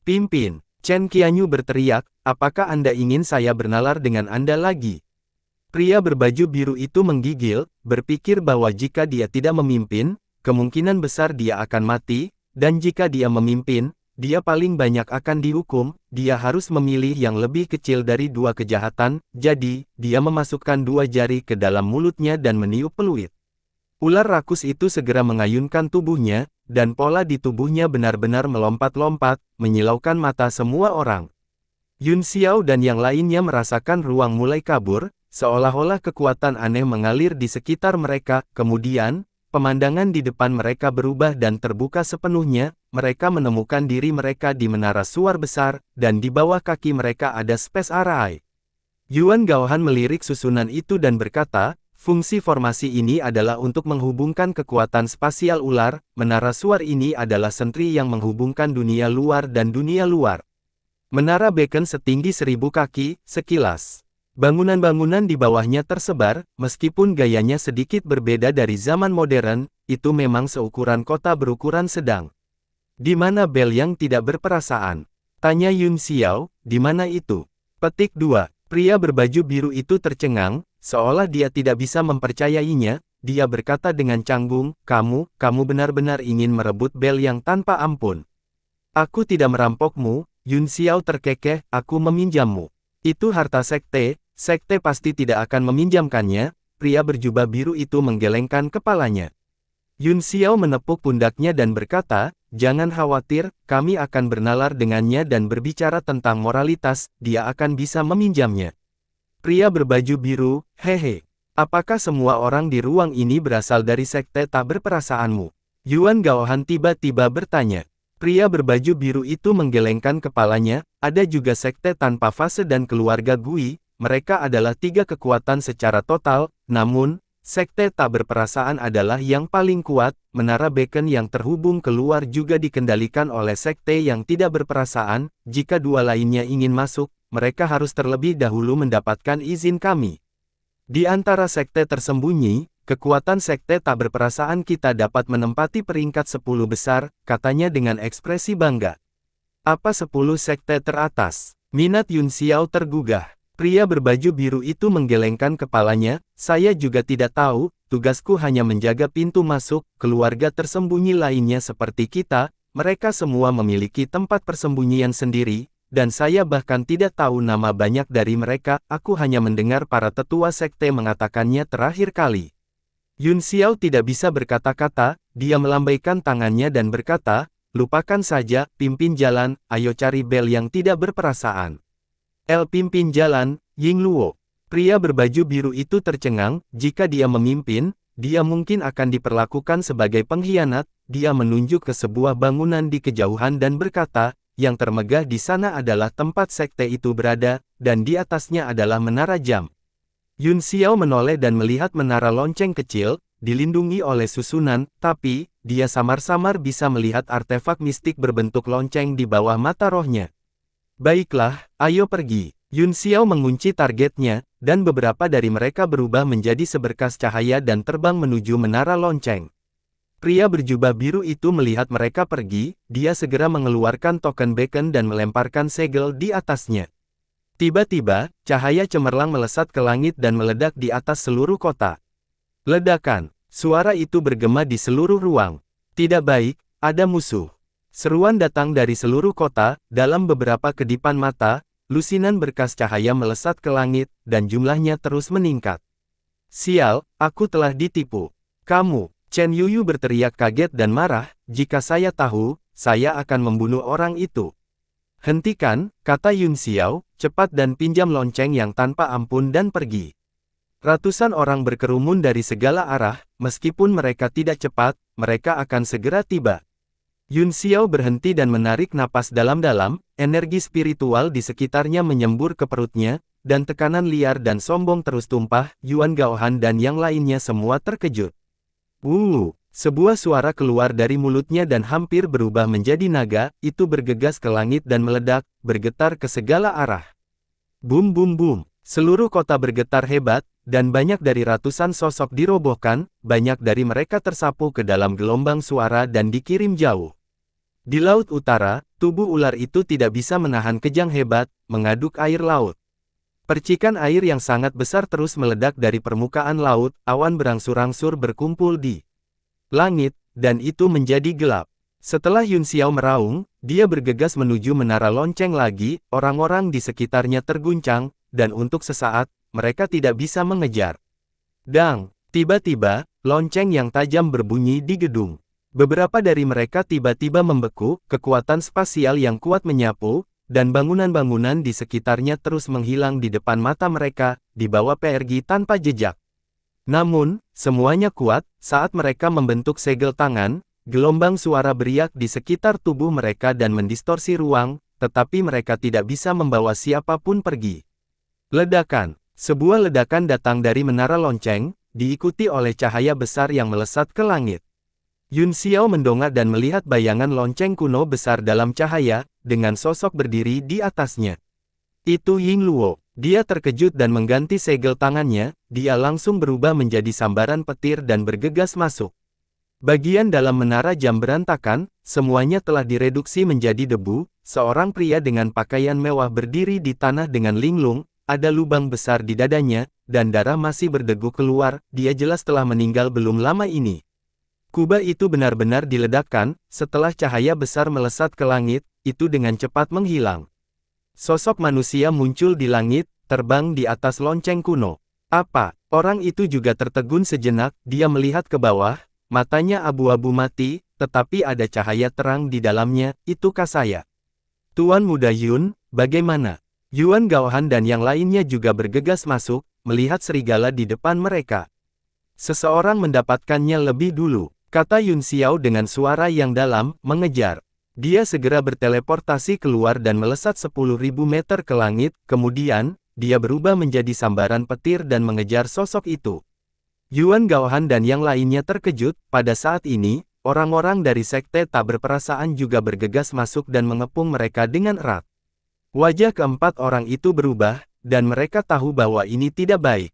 Pimpin, Chen Qianyu berteriak, apakah Anda ingin saya bernalar dengan Anda lagi? Pria berbaju biru itu menggigil, berpikir bahwa jika dia tidak memimpin, kemungkinan besar dia akan mati, dan jika dia memimpin, dia paling banyak akan dihukum. Dia harus memilih yang lebih kecil dari dua kejahatan, jadi, dia memasukkan dua jari ke dalam mulutnya dan meniup peluit. Ular rakus itu segera mengayunkan tubuhnya, dan pola di tubuhnya benar-benar melompat-lompat, menyilaukan mata semua orang. Yun Xiao dan yang lainnya merasakan ruang mulai kabur, seolah-olah kekuatan aneh mengalir di sekitar mereka. Kemudian, pemandangan di depan mereka berubah dan terbuka sepenuhnya. Mereka menemukan diri mereka di menara suar besar, dan di bawah kaki mereka ada Space Array. Yuan Gaohan melirik susunan itu dan berkata, fungsi formasi ini adalah untuk menghubungkan kekuatan spasial ular. Menara suar ini adalah sentri yang menghubungkan dunia luar dan dunia luar. Menara beacon setinggi 1000 kaki, sekilas. Bangunan-bangunan di bawahnya tersebar, meskipun gayanya sedikit berbeda dari zaman modern, itu memang seukuran kota berukuran sedang. Di mana bel yang tidak berperasaan? Tanya Yun Xiao, di mana itu? Petik 2. Pria berbaju biru itu tercengang, seolah dia tidak bisa mempercayainya. Dia berkata dengan canggung, kamu benar-benar ingin merebut bel yang tanpa ampun. Aku tidak merampokmu, Yun Xiao terkekeh, aku meminjammu. Itu harta sekte pasti tidak akan meminjamkannya. Pria berjubah biru itu menggelengkan kepalanya. Yun Xiao menepuk pundaknya dan berkata, jangan khawatir, kami akan bernalar dengannya dan berbicara tentang moralitas, dia akan bisa meminjamnya. Pria berbaju biru, hehe. Apakah semua orang di ruang ini berasal dari sekte tak berperasaanmu? Yuan Gaohan tiba-tiba bertanya. Pria berbaju biru itu menggelengkan kepalanya, ada juga sekte tanpa fase dan keluarga Gui, mereka adalah tiga kekuatan secara total, namun, sekte tak berperasaan adalah yang paling kuat. Menara beacon yang terhubung keluar juga dikendalikan oleh sekte yang tidak berperasaan. Jika dua lainnya ingin masuk, mereka harus terlebih dahulu mendapatkan izin kami. Di antara sekte tersembunyi, kekuatan sekte tak berperasaan kita dapat menempati peringkat 10 besar, katanya dengan ekspresi bangga. Apa 10 sekte teratas? Minat Yun Xiao tergugah. Pria berbaju biru itu menggelengkan kepalanya, saya juga tidak tahu, tugasku hanya menjaga pintu masuk. Keluarga tersembunyi lainnya seperti kita, mereka semua memiliki tempat persembunyian sendiri, dan saya bahkan tidak tahu nama banyak dari mereka. Aku hanya mendengar para tetua sekte mengatakannya terakhir kali. Yun Xiao tidak bisa berkata-kata, dia melambaikan tangannya dan berkata, lupakan saja, pimpin jalan, ayo cari bel yang tidak berperasaan. Pimpin jalan, Ying Luo. Pria berbaju biru itu tercengang, jika dia memimpin, dia mungkin akan diperlakukan sebagai pengkhianat. Dia menunjuk ke sebuah bangunan di kejauhan dan berkata, yang termegah di sana adalah tempat sekte itu berada, dan di atasnya adalah menara jam. Yun Xiao menoleh dan melihat menara lonceng kecil, dilindungi oleh susunan, tapi, dia samar-samar bisa melihat artefak mistik berbentuk lonceng di bawah mata rohnya. Baiklah, ayo pergi. Yun Xiao mengunci targetnya, dan beberapa dari mereka berubah menjadi seberkas cahaya dan terbang menuju menara lonceng. Pria berjubah biru itu melihat mereka pergi, dia segera mengeluarkan token beacon dan melemparkan segel di atasnya. Tiba-tiba, cahaya cemerlang melesat ke langit dan meledak di atas seluruh kota. Ledakan. Suara itu bergema di seluruh ruang. Tidak baik, ada musuh. Seruan datang dari seluruh kota, dalam beberapa kedipan mata, lusinan berkas cahaya melesat ke langit, dan jumlahnya terus meningkat. Sial, aku telah ditipu. Kamu, Chen Yuyu berteriak kaget dan marah, jika saya tahu, saya akan membunuh orang itu. Hentikan, kata Yun Xiao, cepat dan pinjam lonceng yang tanpa ampun dan pergi. Ratusan orang berkerumun dari segala arah, meskipun mereka tidak cepat, mereka akan segera tiba. Yun Xiao berhenti dan menarik napas dalam-dalam, energi spiritual di sekitarnya menyembur ke perutnya, dan tekanan liar dan sombong terus tumpah. Yuan Gaohan dan yang lainnya semua terkejut. Sebuah suara keluar dari mulutnya dan hampir berubah menjadi naga, itu bergegas ke langit dan meledak, bergetar ke segala arah. Bum bum bum, seluruh kota bergetar hebat, dan banyak dari ratusan sosok dirobohkan, banyak dari mereka tersapu ke dalam gelombang suara dan dikirim jauh. Di laut utara, tubuh ular itu tidak bisa menahan kejang hebat, mengaduk air laut. Percikan air yang sangat besar terus meledak dari permukaan laut, awan berangsur-angsur berkumpul di langit, dan itu menjadi gelap. Setelah Yun Xiao meraung, dia bergegas menuju menara lonceng lagi, orang-orang di sekitarnya terguncang, dan untuk sesaat, mereka tidak bisa mengejar. Dang! Tiba-tiba, lonceng yang tajam berbunyi di gedung. Beberapa dari mereka tiba-tiba membeku, kekuatan spasial yang kuat menyapu, dan bangunan-bangunan di sekitarnya terus menghilang di depan mata mereka, dibawa pergi tanpa jejak. Namun, semuanya kuat, saat mereka membentuk segel tangan, gelombang suara beriak di sekitar tubuh mereka dan mendistorsi ruang, tetapi mereka tidak bisa membawa siapapun pergi. Ledakan. Sebuah ledakan datang dari menara lonceng, diikuti oleh cahaya besar yang melesat ke langit. Yun Xiao mendongak dan melihat bayangan lonceng kuno besar dalam cahaya, dengan sosok berdiri di atasnya. Itu Ying Luo. Dia terkejut dan mengganti segel tangannya, dia langsung berubah menjadi sambaran petir dan bergegas masuk. Bagian dalam menara jam berantakan, semuanya telah direduksi menjadi debu, seorang pria dengan pakaian mewah berdiri di tanah dengan linglung, ada lubang besar di dadanya, dan darah masih berdegu keluar, dia jelas telah meninggal belum lama ini. Kubah itu benar-benar diledakkan, setelah cahaya besar melesat ke langit, itu dengan cepat menghilang. Sosok manusia muncul di langit, terbang di atas lonceng kuno. Apa? Orang itu juga tertegun sejenak, dia melihat ke bawah, matanya abu-abu mati, tetapi ada cahaya terang di dalamnya, itukah saya? Tuan Muda Yun, bagaimana? Yuan Gaohan dan yang lainnya juga bergegas masuk, melihat serigala di depan mereka. Seseorang mendapatkannya lebih dulu, kata Yun Xiao dengan suara yang dalam, mengejar. Dia segera berteleportasi keluar dan melesat 10.000 meter ke langit, kemudian, dia berubah menjadi sambaran petir dan mengejar sosok itu. Yuan Gaohan dan yang lainnya terkejut, pada saat ini, orang-orang dari sekte tak berperasaan juga bergegas masuk dan mengepung mereka dengan erat. Wajah keempat orang itu berubah, dan mereka tahu bahwa ini tidak baik.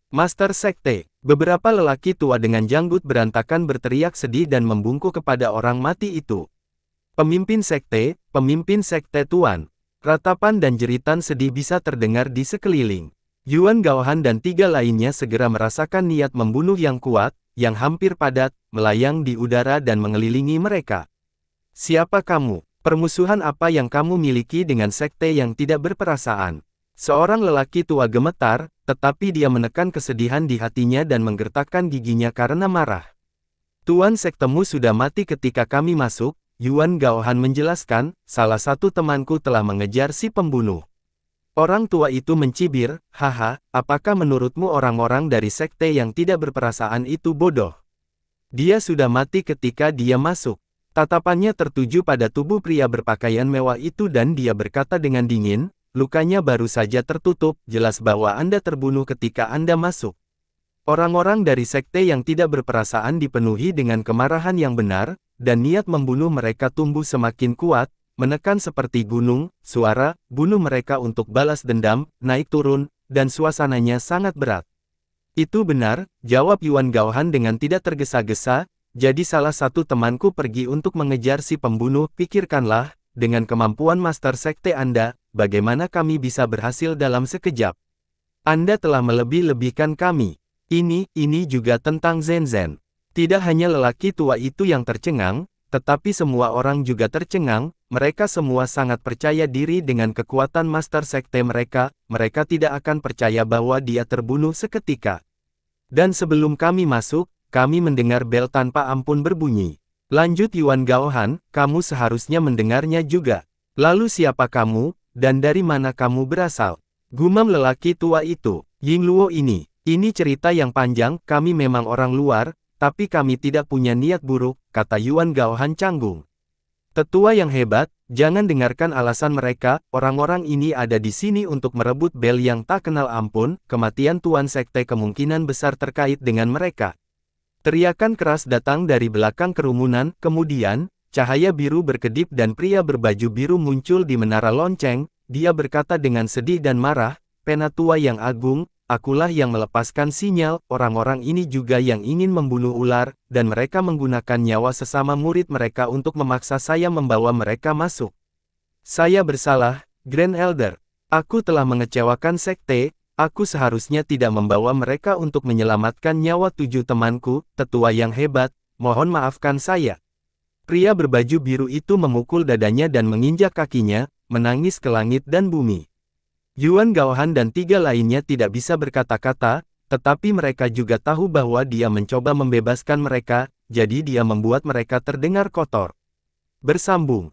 Master Sekte, beberapa lelaki tua dengan janggut berantakan berteriak sedih dan membungkuk kepada orang mati itu. Pemimpin sekte tuan. Ratapan dan jeritan sedih bisa terdengar di sekeliling. Yuan Gaohan dan tiga lainnya segera merasakan niat membunuh yang kuat, yang hampir padat, melayang di udara dan mengelilingi mereka. Siapa kamu? Permusuhan apa yang kamu miliki dengan sekte yang tidak berperasaan? Seorang lelaki tua gemetar, tetapi dia menekan kesedihan di hatinya dan menggertakkan giginya karena marah. Tuan sektemu sudah mati ketika kami masuk, Yuan Gaohan menjelaskan, salah satu temanku telah mengejar si pembunuh. Orang tua itu mencibir, haha, apakah menurutmu orang-orang dari sekte yang tidak berperasaan itu bodoh? Dia sudah mati ketika dia masuk. Tatapannya tertuju pada tubuh pria berpakaian mewah itu dan dia berkata dengan dingin, lukanya baru saja tertutup, jelas bahwa Anda terbunuh ketika Anda masuk. Orang-orang dari sekte yang tidak berperasaan dipenuhi dengan kemarahan yang benar, dan niat membunuh mereka tumbuh semakin kuat, menekan seperti gunung, suara, bunuh mereka untuk balas dendam, naik turun, dan suasananya sangat berat. Itu benar, jawab Yuan Gaohan dengan tidak tergesa-gesa, jadi salah satu temanku pergi untuk mengejar si pembunuh, pikirkanlah, dengan kemampuan master sekte Anda, bagaimana kami bisa berhasil dalam sekejap? Anda telah melebih-lebihkan kami. Ini juga tentang Zen. Tidak hanya lelaki tua itu yang tercengang, tetapi semua orang juga tercengang, mereka semua sangat percaya diri dengan kekuatan master sekte mereka tidak akan percaya bahwa dia terbunuh seketika. Dan sebelum kami masuk, kami mendengar bel tanpa ampun berbunyi. Lanjut Yuan Gaohan, kamu seharusnya mendengarnya juga. Lalu siapa kamu, dan dari mana kamu berasal? Gumam lelaki tua itu. Yingluo ini cerita yang panjang, kami memang orang luar, tapi kami tidak punya niat buruk, kata Yuan Gaohan canggung. Tetua yang hebat, jangan dengarkan alasan mereka, orang-orang ini ada di sini untuk merebut bel yang tak kenal ampun, kematian Tuan Sekte kemungkinan besar terkait dengan mereka. Teriakan keras datang dari belakang kerumunan, kemudian, cahaya biru berkedip dan pria berbaju biru muncul di menara lonceng, dia berkata dengan sedih dan marah, Penatua yang agung, akulah yang melepaskan sinyal, orang-orang ini juga yang ingin membunuh ular, dan mereka menggunakan nyawa sesama murid mereka untuk memaksa saya membawa mereka masuk. Saya bersalah, Grand Elder. Aku telah mengecewakan sekte, aku seharusnya tidak membawa mereka untuk menyelamatkan nyawa 7 temanku, tetua yang hebat, mohon maafkan saya. Pria berbaju biru itu memukul dadanya dan menginjak kakinya, menangis ke langit dan bumi. Yuan Gaohan dan 3 lainnya tidak bisa berkata-kata, tetapi mereka juga tahu bahwa dia mencoba membebaskan mereka, jadi dia membuat mereka terdengar kotor. Bersambung.